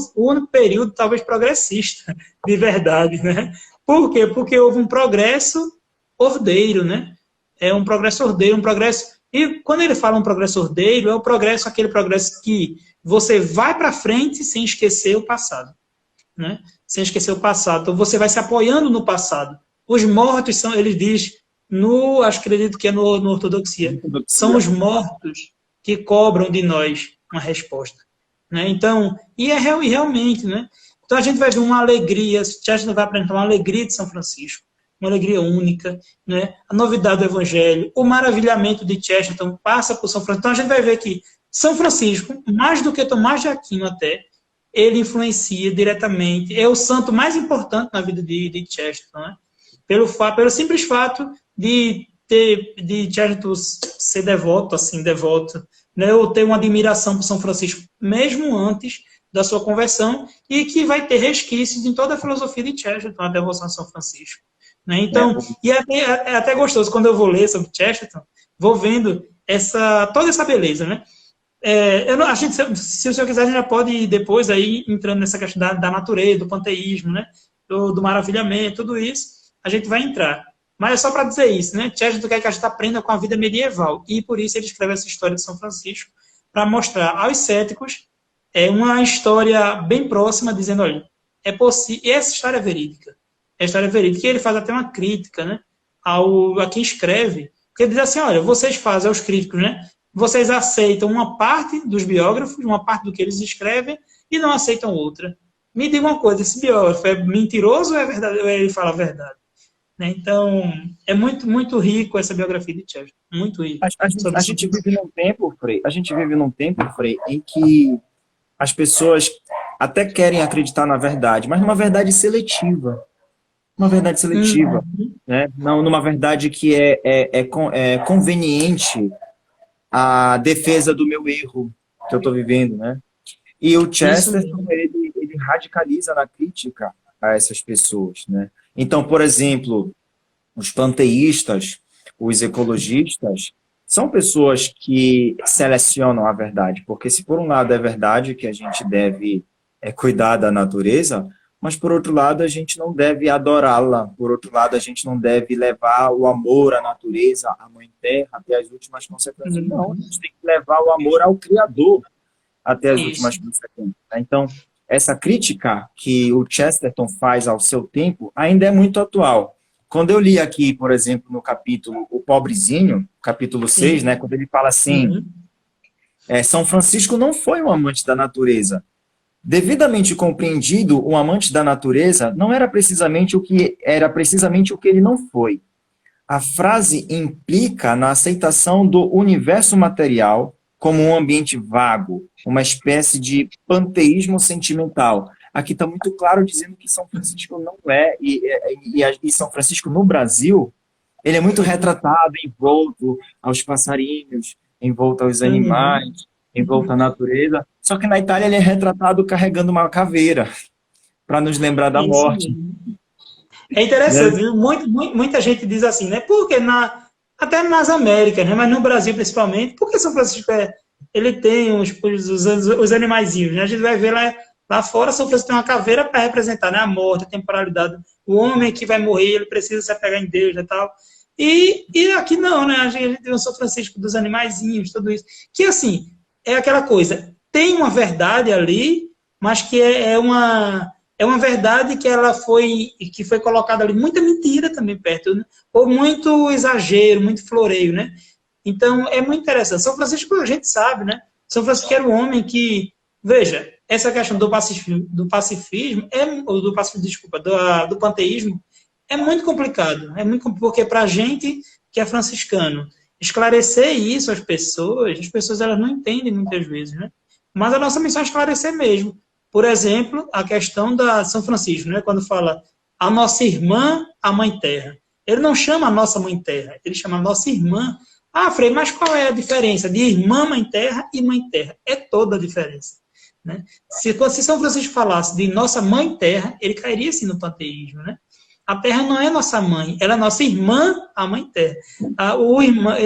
período, talvez, progressista, de verdade, né? Por quê? Porque houve um progresso ordeiro, né? É um progresso ordeiro, um progresso... E quando ele fala um progresso ordeiro, é o progresso, aquele progresso que você vai para frente sem esquecer o passado, né? Sem esquecer o passado. Então, você vai se apoiando no passado. Os mortos são, ele diz, acredito que é no Ortodoxia, são os mortos que cobram de nós uma resposta, né? Então, realmente, né? Então, a gente vai ver uma alegria, Chesterton vai apresentar uma alegria de São Francisco, uma alegria única, né? A novidade do Evangelho, o maravilhamento de Chesterton passa por São Francisco. Então, a gente vai ver que São Francisco, mais do que Tomás de Aquino até, ele influencia diretamente, é o santo mais importante na vida de Chesterton, né? Pelo simples fato de Chesterton ser devoto, né? Ou ter uma admiração por São Francisco, mesmo antes da sua conversão, e que vai ter resquícios em toda a filosofia de Chesterton, a devoção a São Francisco, né? Então, é até gostoso, quando eu vou ler sobre Chesterton, vou vendo toda essa beleza, né? Se o senhor quiser, a gente já pode ir depois aí entrando nessa questão da natureza, do panteísmo, né? Do maravilhamento, tudo isso, a gente vai entrar. Mas é só para dizer isso, né? Chesterton quer que a gente aprenda com a vida medieval, e por isso ele escreve essa história de São Francisco, para mostrar aos céticos uma história bem próxima, dizendo, olha, é possível, e essa história é verídica. É história verídica, e ele faz até uma crítica, né? A quem escreve, porque ele diz assim, olha, vocês fazem, aos críticos, né? Vocês aceitam uma parte dos biógrafos, uma parte do que eles escrevem, e não aceitam outra. Me diga uma coisa, esse biógrafo é mentiroso ou é verdade, ou ele fala a verdade? Né? Então, é muito, muito rico essa biografia de Chesterton. Muito rico.
A gente vive num tempo, Frei, em que as pessoas até querem acreditar na verdade, mas numa verdade seletiva. Uma verdade seletiva, né? Não numa verdade que é conveniente à defesa do meu erro que eu estou vivendo, né? E o
Isso
Chesterton,
mesmo.
ele radicaliza na crítica a essas pessoas, né? Então, por exemplo, os panteístas, os ecologistas, são pessoas que selecionam a verdade, porque se por um lado é verdade que a gente deve cuidar da natureza, mas por outro lado a gente não deve adorá-la, por outro lado a gente não deve levar o amor à natureza, à mãe terra, até as últimas consequências. Não, a
Uhum.
gente tem que levar o amor ao Criador até as últimas
Isso.
consequências, né? Então, essa crítica que o Chesterton faz ao seu tempo ainda é muito atual. Quando eu li aqui, por exemplo, no capítulo O Pobrezinho, capítulo 6, né,
Sim.
quando ele fala assim,
Uhum.
São Francisco não foi um amante da natureza. Devidamente compreendido, um amante da natureza não era precisamente o que ele não foi. A frase implica na aceitação do universo material como um ambiente vago, uma espécie de panteísmo sentimental. Aqui está muito claro dizendo que São Francisco não e São Francisco no Brasil, ele é muito retratado envolto aos passarinhos, envolto aos
Uhum.
animais, envolto à natureza. Só que na Itália ele é retratado carregando uma caveira para nos lembrar da
Isso
morte,
mesmo. É
né?
interessante, viu? Muita gente diz assim, né? Porque até nas Américas, né? Mas no Brasil principalmente, porque São Francisco ele tem os animaizinhos, né? A gente vai ver lá fora, São Francisco tem uma caveira para representar, né? A morte, a temporalidade. O homem que vai morrer, ele precisa se apegar em Deus e tal. E aqui não, né? A gente tem o São Francisco dos animaizinhos, tudo isso. Que assim, é aquela coisa, tem uma verdade ali, mas que é uma verdade que foi colocada ali, muita mentira também perto, né? Ou muito exagero, muito floreio, né? Então, é muito interessante. São Francisco, a gente sabe, né? São Francisco era um homem que, veja, essa questão do pacifismo, desculpa, do panteísmo, é muito complicado. Porque para a gente que é franciscano, esclarecer isso às pessoas, as pessoas elas não entendem muitas vezes, né? Mas a nossa missão é esclarecer mesmo. Por exemplo, a questão da São Francisco, né? Quando fala a nossa irmã, a Mãe Terra. Ele não chama a nossa Mãe Terra, ele chama a nossa irmã. Ah, Frei, mas qual é a diferença de irmã, Mãe Terra e Mãe Terra? É toda a diferença. Né? Se São Francisco falasse de nossa Mãe Terra, ele cairia assim no panteísmo, né? A Terra não é nossa mãe, ela é nossa irmã, a Mãe Terra. O irmã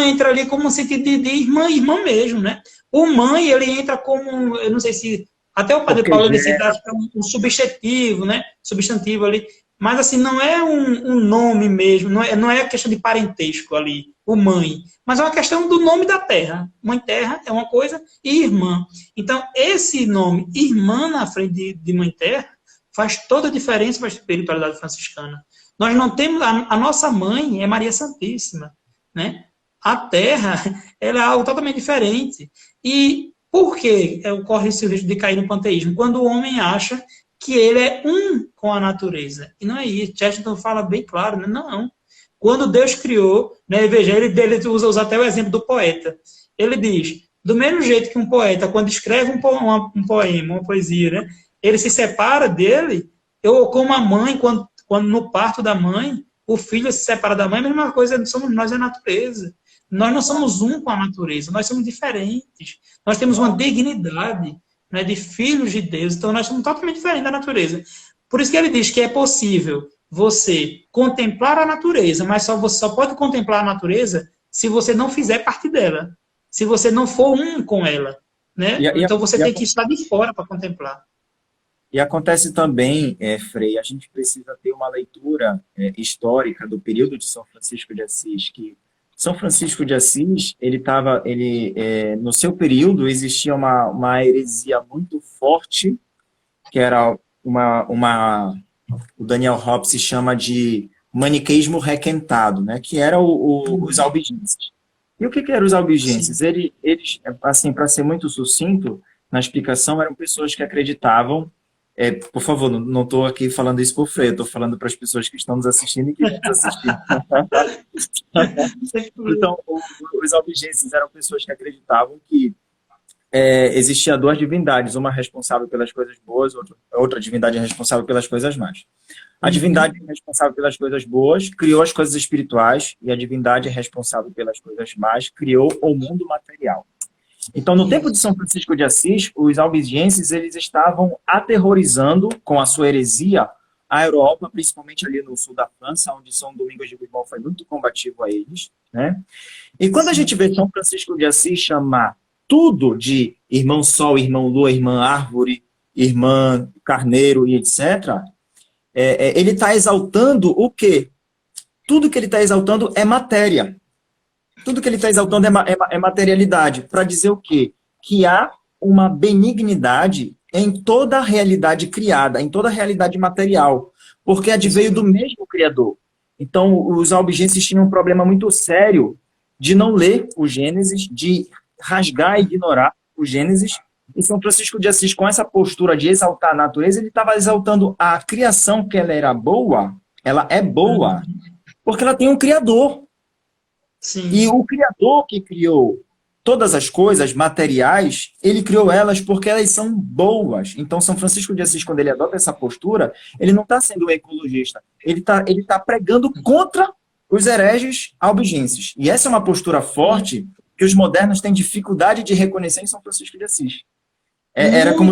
entra ali como um sentido de irmã mesmo, né? O mãe, ele entra como, eu não sei se, até o Padre
Porque
Paulo, ele cita, acho que é um substantivo, né? Substantivo ali. Mas, assim, não é um nome mesmo, não é a questão de parentesco ali, o mãe. Mas é uma questão do nome da terra. Mãe Terra é uma coisa e irmã. Então, esse nome, irmã na frente de Mãe Terra, faz toda a diferença para a espiritualidade franciscana. Nós não temos, a nossa mãe é Maria Santíssima, né? A terra, ela é algo totalmente diferente. E por que ocorre esse risco de cair no panteísmo? Quando o homem acha que ele é um com a natureza. E não é isso. Chesterton fala bem claro, né? Não. Quando Deus criou, né, veja, ele usa até o exemplo do poeta. Ele diz, do mesmo jeito que um poeta, quando escreve um poema, uma poesia, né, ele se separa dele, ou como a mãe, quando no parto da mãe, o filho se separa da mãe, a mesma coisa, somos nós, é a natureza. Nós não somos um com a natureza, nós somos diferentes. Nós temos uma dignidade, né, de filhos de Deus, então nós somos totalmente diferentes da natureza. Por isso que ele diz que é possível você contemplar a natureza, mas você só pode contemplar a natureza se você não fizer parte dela, se você não for um com ela,
e,
né?
e,
Então você
e,
tem que estar de fora para contemplar.
e acontece também, Frei, a gente precisa ter uma leitura histórica do período de São Francisco de Assis, que São Francisco de Assis, no seu período existia uma heresia muito forte, que era o Daniel Hobbes chama de maniqueísmo requentado, né? Que era os albigenses. E o que eram os
Sim.
albigenses? Eles, assim, para ser muito sucinto na explicação, eram pessoas que acreditavam. Por favor, não estou aqui falando isso por Frei, estou falando para as pessoas que estão nos assistindo e que vão nos assistir.
Sem problema.
Então, os albigenses eram pessoas que acreditavam que existia duas divindades, uma responsável pelas coisas boas, outra divindade responsável pelas coisas más. A divindade responsável pelas coisas boas criou as coisas espirituais e a divindade responsável pelas coisas más criou o mundo material. Então, no tempo de São Francisco de Assis, os albigenses eles estavam aterrorizando com a sua heresia a Europa, principalmente ali no sul da França, onde São Domingos de Gusmão foi muito combativo a eles, né? E quando a gente vê São Francisco de Assis chamar tudo de irmão Sol, irmão Lua, irmã Árvore, irmã Carneiro e etc., ele está exaltando o quê? Tudo que ele está exaltando é matéria. Tudo que ele está exaltando é materialidade. Para dizer o quê? Que há uma benignidade em toda a realidade criada, em toda a realidade material, porque adveio do mesmo Criador. Então, os albigenses tinham um problema muito sério de não ler o Gênesis, de rasgar e ignorar o Gênesis. E São Francisco de Assis, com essa postura de exaltar a natureza, ele estava exaltando a criação, que ela era boa, ela é boa, porque ela tem um Criador.
Sim.
E o Criador que criou todas as coisas materiais, ele criou elas porque elas são boas. Então, São Francisco de Assis, quando ele adota essa postura, ele não está sendo um ecologista, ele tá pregando contra os hereges albigenses. E essa é uma postura forte que os modernos têm dificuldade de reconhecer em São Francisco de Assis. Era como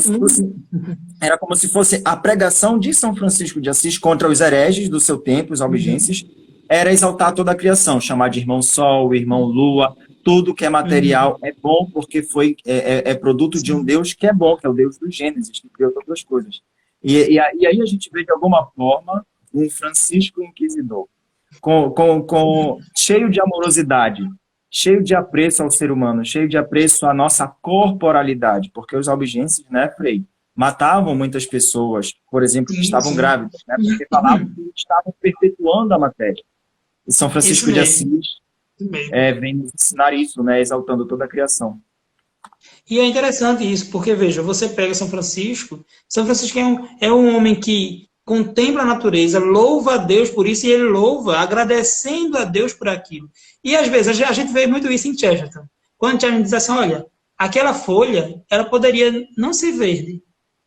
se fosse a pregação de São Francisco de Assis contra os hereges do seu tempo, os albigenses, era exaltar toda a criação, chamar de irmão Sol, irmão Lua, tudo que é material é bom porque é produto de um Deus que é bom, que é o Deus do Gênesis, que criou todas as coisas. E aí a gente vê, de alguma forma, um Francisco inquisidor, cheio de amorosidade, cheio de apreço ao ser humano, cheio de apreço à nossa corporalidade, porque os albigenses, né, Frei, matavam muitas pessoas, por exemplo, que estavam grávidas, né, porque falavam que estavam perpetuando a matéria. E São Francisco de Assis vem nos ensinar isso, né, exaltando toda a criação.
E é interessante isso, porque, veja, você pega São Francisco é um homem que contempla a natureza, louva a Deus por isso, e ele louva, agradecendo a Deus por aquilo. E, às vezes, a gente vê muito isso em Chesterton. Quando Chesterton diz assim, olha, aquela folha, ela poderia não ser verde,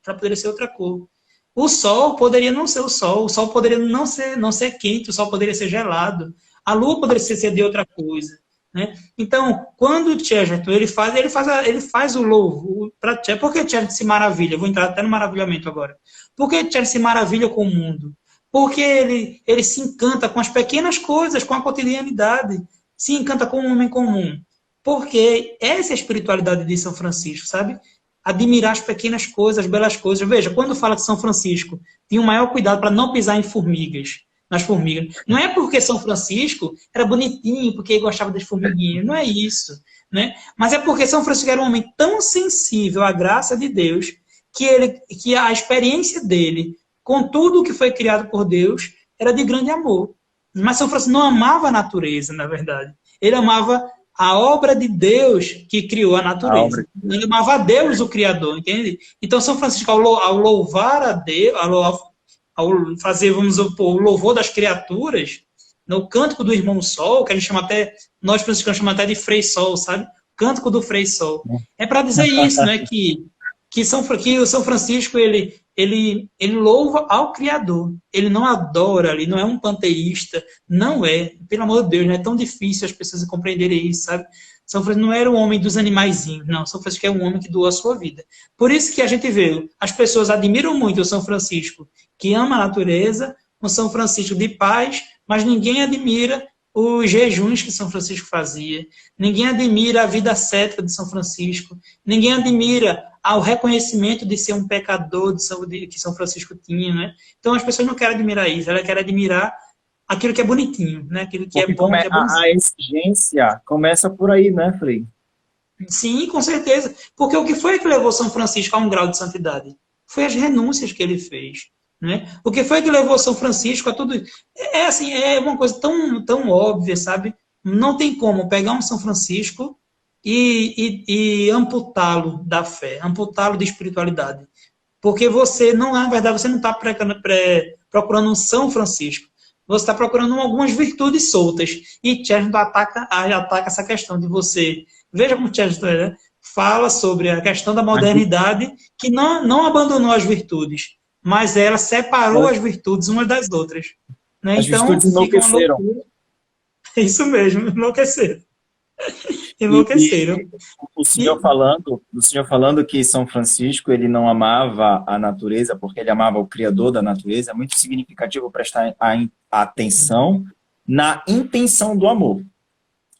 ela poderia ser outra cor. O sol poderia não ser o sol poderia não ser quente, o sol poderia ser gelado, a lua poderia ser de outra coisa. Né? Então, quando o Chesterton ele faz o louvo para Chesterton, por que Chesterton se maravilha? Vou entrar até no maravilhamento agora. Por que Chesterton se maravilha com o mundo? Porque ele se encanta com as pequenas coisas, com a cotidianidade, se encanta com o homem comum. Porque essa é a espiritualidade de São Francisco, sabe? Admirar as pequenas coisas, as belas coisas. Veja, quando fala que São Francisco tinha o maior cuidado para não pisar em formigas, nas formigas. Não é porque São Francisco era bonitinho, porque ele gostava das formiguinhas, não é isso. Né? Mas é porque São Francisco era um homem tão sensível à graça de Deus, que a experiência dele com tudo o que foi criado por Deus era de grande amor. Mas São Francisco não amava a natureza, na verdade. Ele amava a obra de Deus que criou a natureza. Ele amava a Deus, o Criador, entende? Então, São Francisco, ao louvar a Deus, ao fazer, vamos supor, o louvor das criaturas, no Cântico do Irmão Sol, que a gente chama até, nós franciscanos chamamos até de Frei Sol, sabe? Cântico do Frei Sol. É para dizer isso, né? Que o São Francisco, ele louva ao Criador. Ele não adora, ele não é um panteísta, não é. Pelo amor de Deus, não é tão difícil as pessoas compreenderem isso, sabe? São Francisco não era um homem dos animaizinhos, não. São Francisco é um homem que doou a sua vida. Por isso que a gente vê, as pessoas admiram muito o São Francisco, que ama a natureza, o São Francisco de paz, mas ninguém admira os jejuns que São Francisco fazia. Ninguém admira a vida cética de São Francisco. Ninguém admira o reconhecimento de ser um pecador que São Francisco tinha, né? Então as pessoas não querem admirar isso, elas querem admirar aquilo que é bonitinho, né? Aquilo que é bom, que é bonzinho.
A exigência começa por aí, né, Frei?
Sim, com certeza. Porque o que foi que levou São Francisco a um grau de santidade? Foi as renúncias que ele fez. Né? O que foi que levou São Francisco a tudo isso? É uma coisa tão óbvia, sabe? Não tem como pegar um São Francisco e amputá-lo da fé, amputá-lo de espiritualidade. Porque você não, na verdade, você não está procurando um São Francisco. Você está procurando algumas virtudes soltas. E Chesterton ataca essa questão de você. Veja como Chesterton fala sobre a questão da modernidade, que não abandonou as virtudes, mas ela separou as virtudes umas das outras. Né?
As
Então,
virtudes
fica uma
enlouqueceram.
loucura. É isso mesmo, enlouqueceram.
E
Enlouqueceram. E,
o senhor falando que São Francisco ele não amava a natureza porque ele amava o Criador da natureza, é muito significativo prestar a atenção na intenção do amor.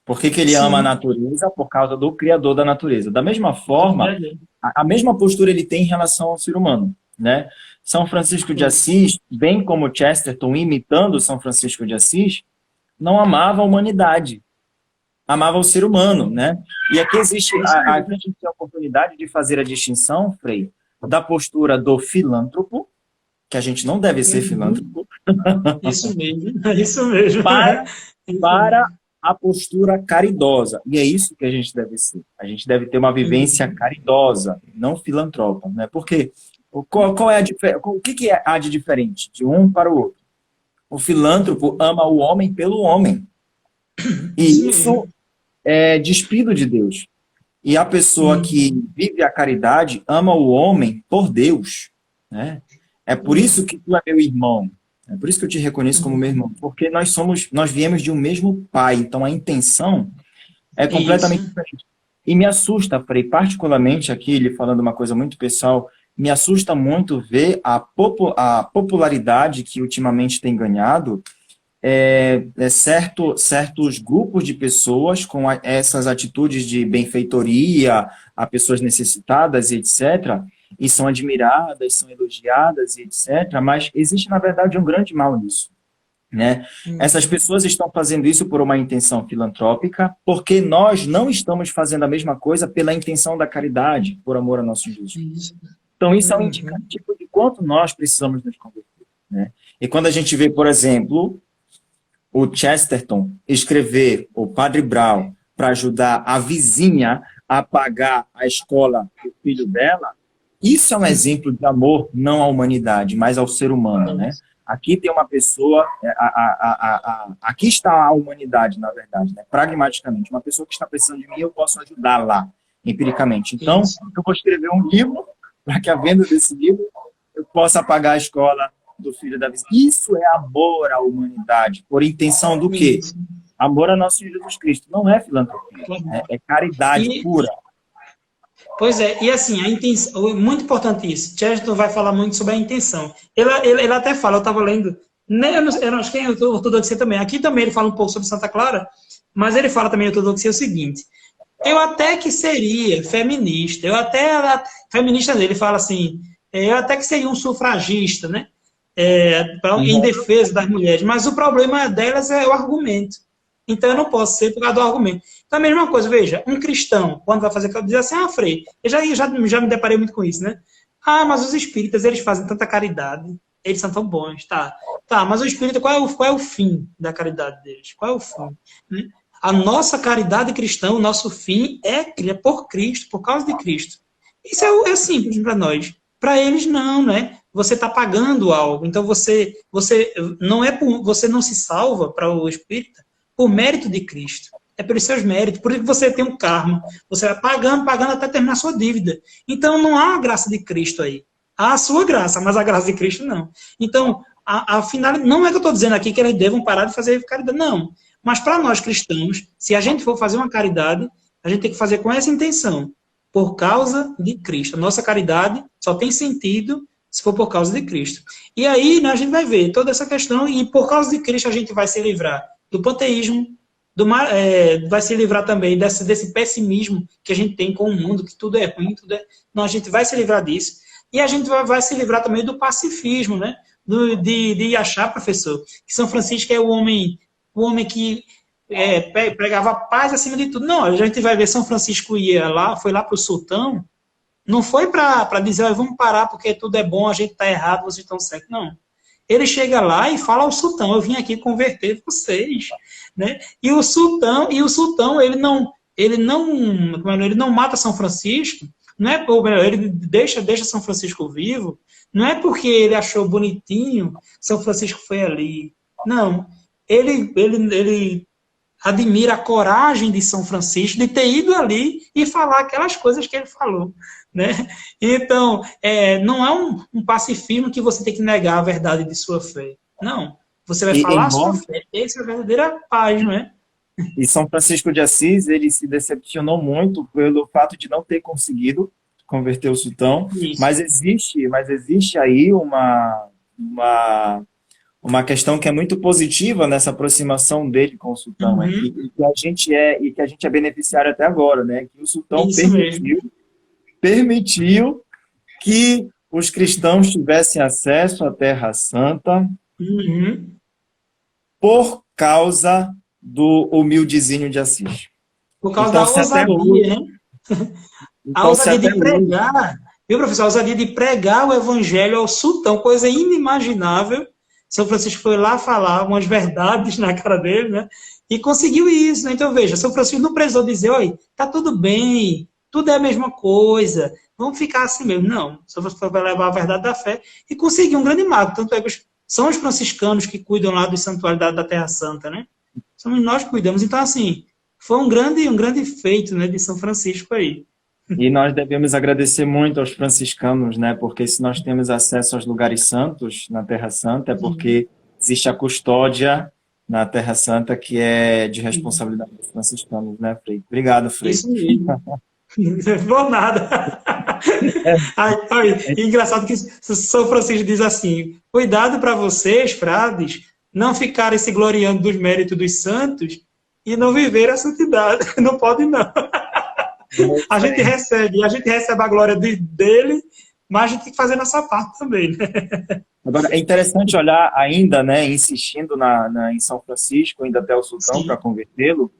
Por que que ele ama a
sim,
natureza? Por causa do Criador da natureza. Da mesma
é
forma,
verdade.
a mesma postura ele tem em relação ao ser humano, né? São Francisco de Assis, bem como Chesterton imitando São Francisco de Assis, não amava a humanidade, amava o ser humano, né? E aqui existe, a gente tem a oportunidade de fazer a distinção, Frei, da postura do filântropo, que a gente não deve ser
Uhum.
filântropo,
Isso mesmo, é isso mesmo.
para,
Isso
para
mesmo.
a postura caridosa. E é isso que a gente deve ser. A gente deve ter uma vivência
Uhum.
caridosa, não filantropa, né? Porque qual é o que há de diferente de um para o outro? O filântropo ama o homem pelo homem.
Isso
E isso
mesmo.
é despido de Deus. E a pessoa que
Uhum.
vive a caridade ama o homem por Deus, né? É por isso que tu é meu irmão. É por isso que eu te reconheço como meu irmão,
Uhum.
porque nós viemos de um mesmo pai. Então a intenção é
Isso.
completamente diferente. E me assusta, Frei, particularmente aqui, ele falando uma coisa muito pessoal, me assusta muito ver a popularidade que ultimamente tem ganhado certos grupos de pessoas com essas atitudes de benfeitoria a pessoas necessitadas e etc. E são admiradas, são elogiadas e etc. Mas existe, na verdade, um grande mal nisso. Né? Essas
Uhum.
pessoas estão fazendo isso por uma intenção filantrópica, porque nós não estamos fazendo a mesma coisa pela intenção da caridade, por amor a nosso Jesus.
Isso.
Então, isso é um
Uhum.
indicativo de quanto nós precisamos nos converter. Né? E quando a gente vê, por exemplo, o Chesterton escrever o Padre Brown para ajudar a vizinha a pagar a escola do filho dela, isso é um exemplo de amor não à humanidade, mas ao ser humano, né?
Isso.
Aqui tem uma pessoa, aqui está a humanidade, na verdade, né? Pragmaticamente. Uma pessoa que está precisando de mim, eu posso ajudá-la, empiricamente. Então,
Isso.
eu vou escrever um livro, para que a venda desse livro eu possa pagar a escola do filho da vizinha. Isso é amor à humanidade, por intenção do quê?
Isso.
Amor a nosso Jesus Cristo. Não é filantropia, é caridade
E,
pura.
pois é, e assim, a intenção, muito importante isso. Chesterton vai falar muito sobre a intenção. Ele até fala, eu estava lendo, né, eu não acho que é ortodoxia também. Aqui também ele fala um pouco sobre Santa Clara, mas ele fala também em ortodoxia o seguinte: eu até que seria feminista, feminista dele fala assim, eu até que seria um sufragista, né? Em
Uhum.
defesa das mulheres, mas o problema delas é o argumento. Então eu não posso ser por causa do argumento. Então a mesma coisa, veja, um cristão, quando vai fazer, diz assim, Frei, eu já me deparei muito com isso, né? Ah, mas os espíritas, eles fazem tanta caridade, eles são tão bons, tá? Tá, mas o espírita, qual é o fim da caridade deles? Qual é o fim? Né? A nossa caridade cristã, o nosso fim é por Cristo, por causa de Cristo. Isso é simples para nós. Para eles, não, né? Você está pagando algo. Então, você não se salva para o espírita por mérito de Cristo. É pelos seus méritos. Por isso que você tem um karma. Você vai pagando, pagando até terminar a sua dívida. Então, não há a graça de Cristo aí. Há a sua graça, mas a graça de Cristo não. Então, afinal, não é que eu estou dizendo aqui que eles devam parar de fazer caridade, não. Mas para nós cristãos, se a gente for fazer uma caridade, a gente tem que fazer com essa intenção, por causa de Cristo. A nossa caridade só tem sentido se for por causa de Cristo. E aí né, a gente vai ver toda essa questão, e por causa de Cristo a gente vai se livrar do panteísmo, vai se livrar também desse pessimismo que a gente tem com o mundo, que tudo é ruim, não, a gente vai se livrar disso. E a gente vai se livrar também do pacifismo, né? De achar, professor, que São Francisco é o homem que pregava paz acima de tudo. Não, a gente vai ver São Francisco foi lá para o sultão, não foi para dizer, vamos parar porque tudo é bom, a gente está errado, vocês estão certos. Não. Ele chega lá e fala ao sultão, eu vim aqui converter vocês. Né? E o sultão, ele não mata São Francisco, não é, ou melhor, ele deixa São Francisco vivo, não é porque ele achou bonitinho São Francisco foi ali. Não. Ele admira a coragem de São Francisco de ter ido ali e falar aquelas coisas que ele falou, né? Então, não é um pacifismo que você tem que negar a verdade de sua fé. Não. Você vai falar a sua fé. Essa é a verdadeira paz, não é?
E São Francisco de Assis, ele se decepcionou muito pelo fato de não ter conseguido converter o sultão, mas existe aí uma questão que é muito positiva nessa aproximação dele com o sultão, e que a gente é beneficiário até agora, né? Que o sultão permitiu que os cristãos tivessem acesso à Terra Santa por causa do humildezinho de Assis.
Por causa da ousadia, né? A ousadia de pregar, viu, professor? A ousadia de pregar o evangelho ao sultão, coisa inimaginável. São Francisco foi lá falar umas verdades na cara dele, né? E conseguiu isso, né? Então, veja, São Francisco não precisou dizer, olha, tá tudo bem, tudo é a mesma coisa, vamos ficar assim mesmo. Não, São Francisco vai levar a verdade da fé e conseguiu um grande marco. Tanto é que são os franciscanos que cuidam lá do santuário da Terra Santa, né? Somos nós que cuidamos. Então, assim, foi um grande feito, né, de São Francisco aí.
E nós devemos agradecer muito aos franciscanos, né? Porque se nós temos acesso aos lugares santos na Terra Santa, é porque existe a custódia na Terra Santa que é de responsabilidade dos franciscanos, né, Frei? Obrigado, Frei.
Isso mesmo. Não vou nada. Engraçado que São Francisco diz assim, cuidado para vocês, frades, não ficarem se gloriando dos méritos dos santos e não viver a santidade. Não pode, não. A gente recebe a glória dele, mas a gente tem que fazer nossa parte também, né?
Agora, é interessante olhar ainda, né, insistindo em São Francisco, ainda até o sultão, para convertê-lo.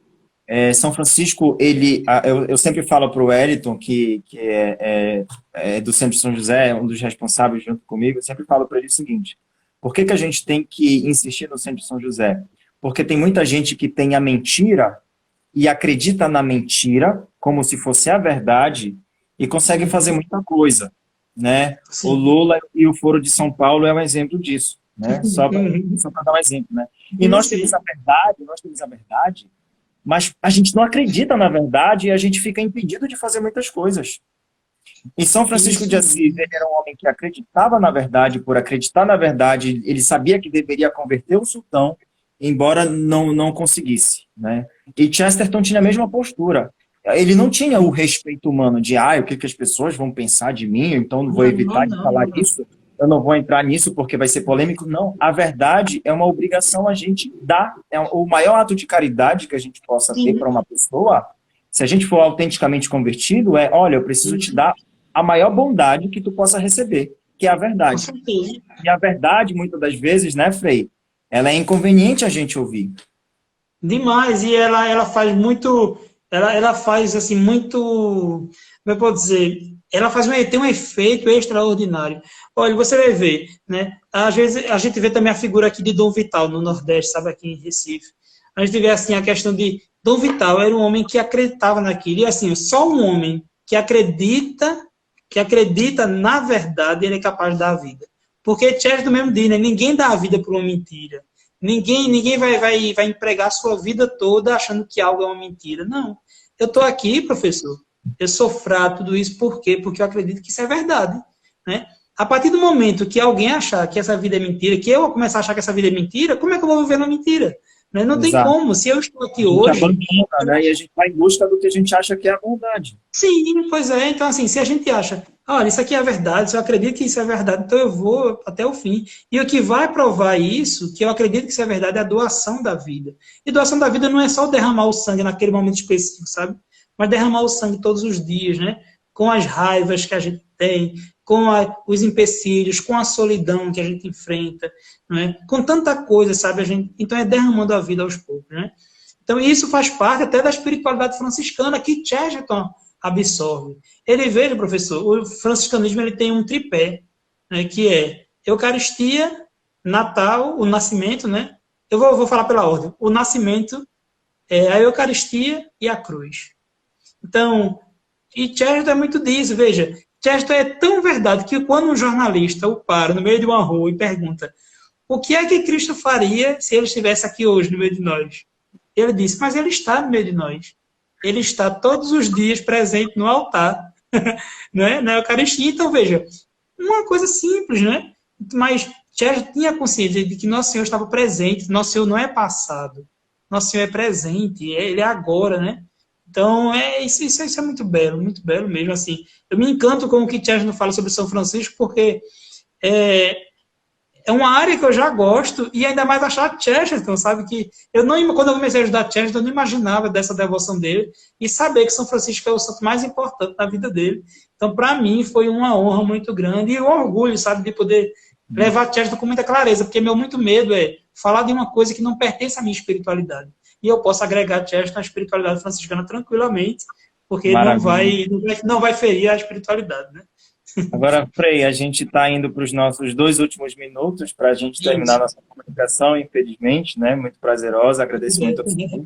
São Francisco, eu sempre falo para o Wellington, que é do Centro de São José, um dos responsáveis junto comigo, eu sempre falo para ele o seguinte, por que a gente tem que insistir no Centro de São José? Porque tem muita gente que tem a mentira e acredita na mentira como se fosse a verdade e consegue fazer muita coisa, né? Sim. O Lula e o Foro de São Paulo é um exemplo disso, né? Só para dar um exemplo, né? E nós temos a verdade, mas a gente não acredita na verdade e a gente fica impedido de fazer muitas coisas. E São Francisco de Assis, ele era um homem que acreditava na verdade, por acreditar na verdade, ele sabia que deveria converter o sultão, embora não conseguisse, né? E Chesterton tinha a mesma postura. Ele não tinha o respeito humano de, o que as pessoas vão pensar de mim, então não vou evitar de falar isso, eu não vou entrar nisso porque vai ser polêmico. Não, a verdade é uma obrigação a gente dar. É o maior ato de caridade que a gente possa ter para uma pessoa, se a gente for autenticamente convertido, olha, eu preciso te dar a maior bondade que tu possa receber, que é a verdade. E a verdade, muitas das vezes, né, Frei, ela é inconveniente a gente ouvir.
Demais, e ela faz muito, ela faz assim muito, como eu posso dizer, ela tem um efeito extraordinário. Olha, você vai ver, né, às vezes a gente vê também a figura aqui de Dom Vital no Nordeste, sabe, aqui em Recife. A gente vê assim a questão de Dom Vital era um homem que acreditava naquilo, e assim, só um homem que acredita na verdade, ele é capaz de dar a vida. Porque Chesterton mesmo diz, né, ninguém dá a vida por uma mentira. Ninguém vai empregar a sua vida toda achando que algo é uma mentira. Não. Eu estou aqui, professor, eu sou fraco, tudo isso, por quê? Porque eu acredito que isso é verdade. Né? A partir do momento que alguém achar que essa vida é mentira, que eu começar a achar que essa vida é mentira, como é que eu vou viver na mentira? Né? Não tem como. Se eu estou aqui hoje...
Né? E a gente vai em busca do que a gente acha que é a verdade.
Sim, pois é. Então, assim, se a gente acha, olha, isso aqui é a verdade, se eu acredito que isso é verdade, então eu vou até o fim. E o que vai provar isso, que eu acredito que isso é verdade, é a doação da vida. E doação da vida não é só derramar o sangue naquele momento específico, sabe? Mas derramar o sangue todos os dias, né? Com as raivas que a gente tem, com os empecilhos, com a solidão que a gente enfrenta, né? Com tanta coisa, sabe? Então é derramando a vida aos poucos, né? Então isso faz parte até da espiritualidade franciscana que Chesterton absorve. Ele, veja, professor, o franciscanismo ele tem um tripé, né, que é Eucaristia, Natal, o nascimento, né? Eu vou falar pela ordem. O nascimento, a Eucaristia e a cruz. Então, e Chesterton é muito disso, veja. Chesterton é tão verdade que quando um jornalista o para no meio de uma rua e pergunta o que é que Cristo faria se ele estivesse aqui hoje no meio de nós? Ele disse, mas ele está no meio de nós. Ele está todos os dias presente no altar, né? Na Eucaristia. Então, veja, uma coisa simples, né? Mas Chester tinha consciência de que Nosso Senhor estava presente. Nosso Senhor não é passado. Nosso Senhor é presente. Ele é agora, né? Então, isso é muito belo mesmo. Assim, eu me encanto com o que Chester não fala sobre São Francisco, porque é uma área que eu já gosto, e ainda mais achar Chesterton, sabe? Que quando eu comecei a ajudar Chesterton, eu não imaginava dessa devoção dele, e saber que São Francisco é o santo mais importante da vida dele. Então, para mim, foi uma honra muito grande, e um orgulho, sabe, de poder levar Chesterton com muita clareza, porque meu muito medo é falar de uma coisa que não pertence à minha espiritualidade. E eu posso agregar Chesterton à espiritualidade franciscana tranquilamente, porque não vai ferir a espiritualidade, né?
Agora, Frei, a gente está indo para os nossos 2 últimos minutos para a gente terminar nossa comunicação, infelizmente, né? Muito prazerosa, agradeço muito ao senhor.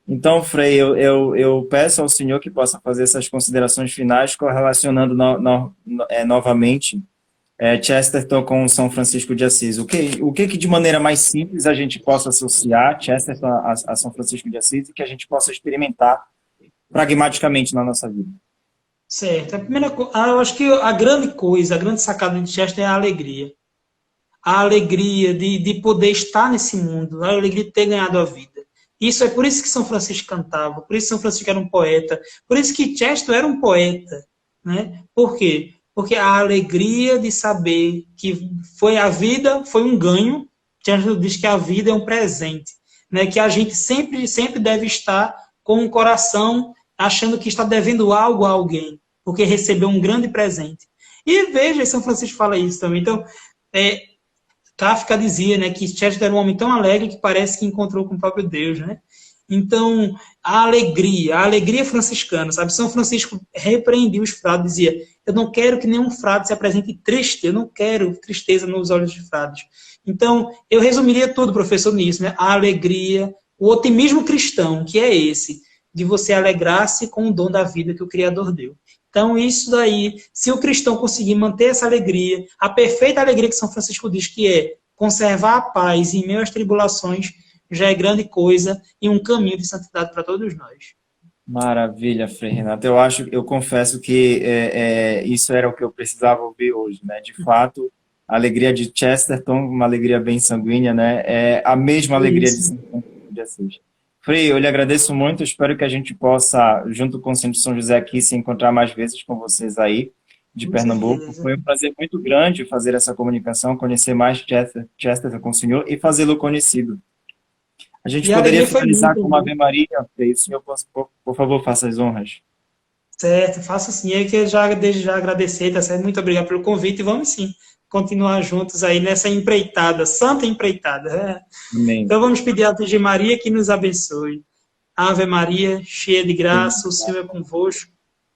Então, Frei, eu peço ao senhor que possa fazer essas considerações finais, correlacionando novamente Chesterton com São Francisco de Assis. O que de maneira mais simples a gente possa associar Chesterton a São Francisco de Assis e que a gente possa experimentar pragmaticamente na nossa vida?
Certo. Eu acho que a grande coisa, a grande sacada de Chester é a alegria. A alegria de poder estar nesse mundo, a alegria de ter ganhado a vida. Isso é por isso que São Francisco cantava, por isso que São Francisco era um poeta, por isso que Chester era um poeta, né? Por quê? Porque a alegria de saber que a vida foi um ganho. Chester diz que a vida é um presente, né? Que a gente sempre deve estar com o coração achando que está devendo algo a alguém, porque recebeu um grande presente. E veja, São Francisco fala isso também. Então, Kafka dizia, né, que Chester era um homem tão alegre que parece que encontrou com o próprio Deus, né? Então, a alegria franciscana, sabe? São Francisco repreendia os frades, dizia, eu não quero que nenhum frade se apresente triste, eu não quero tristeza nos olhos de frades. Então, eu resumiria tudo, professor, nisso, né? A alegria, o otimismo cristão, que é esse, de você alegrar-se com o dom da vida que o Criador deu. Então, isso daí, se o cristão conseguir manter essa alegria, a perfeita alegria que São Francisco diz que é conservar a paz em meio às tribulações, já é grande coisa e um caminho de santidade para todos nós.
Maravilha, Frei Renato. Eu confesso que isso era o que eu precisava ouvir hoje, né? De fato, a alegria de Chesterton, uma alegria bem sanguínea, né? É a mesma alegria de São Francisco de Assis. Frei, eu lhe agradeço muito, espero que a gente possa, junto com o Centro São José aqui, se encontrar mais vezes com vocês aí, de Pernambuco. Foi um prazer muito grande fazer essa comunicação, conhecer mais Chesterton com o senhor e fazê-lo conhecido. A gente poderia finalizar com uma Ave Maria, Frei. O senhor, por favor, faça as honras.
Certo, faço sim. Eu que desde já agradecer, tá certo? Muito obrigado pelo convite e vamos sim continuar juntos aí nessa empreitada, santa empreitada.
Amém.
Então vamos pedir a Virgem Maria que nos abençoe. Ave Maria, cheia de graça, o Senhor é convosco.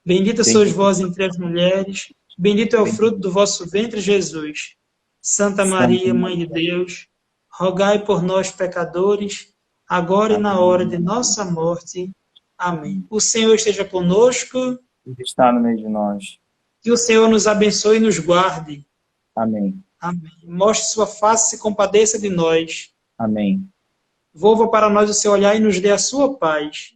Bendita sois vós entre as mulheres, bendito é o fruto do vosso ventre, Jesus. Santa Maria, Mãe de Deus, rogai por nós, pecadores, agora e na hora de nossa morte. Amém. O Senhor esteja conosco.
Está no meio de nós.
Que o Senhor nos abençoe e nos guarde.
Amém.
Amém. Mostre sua face e se compadeça de nós.
Amém.
Volva para nós o seu olhar e nos dê a sua paz.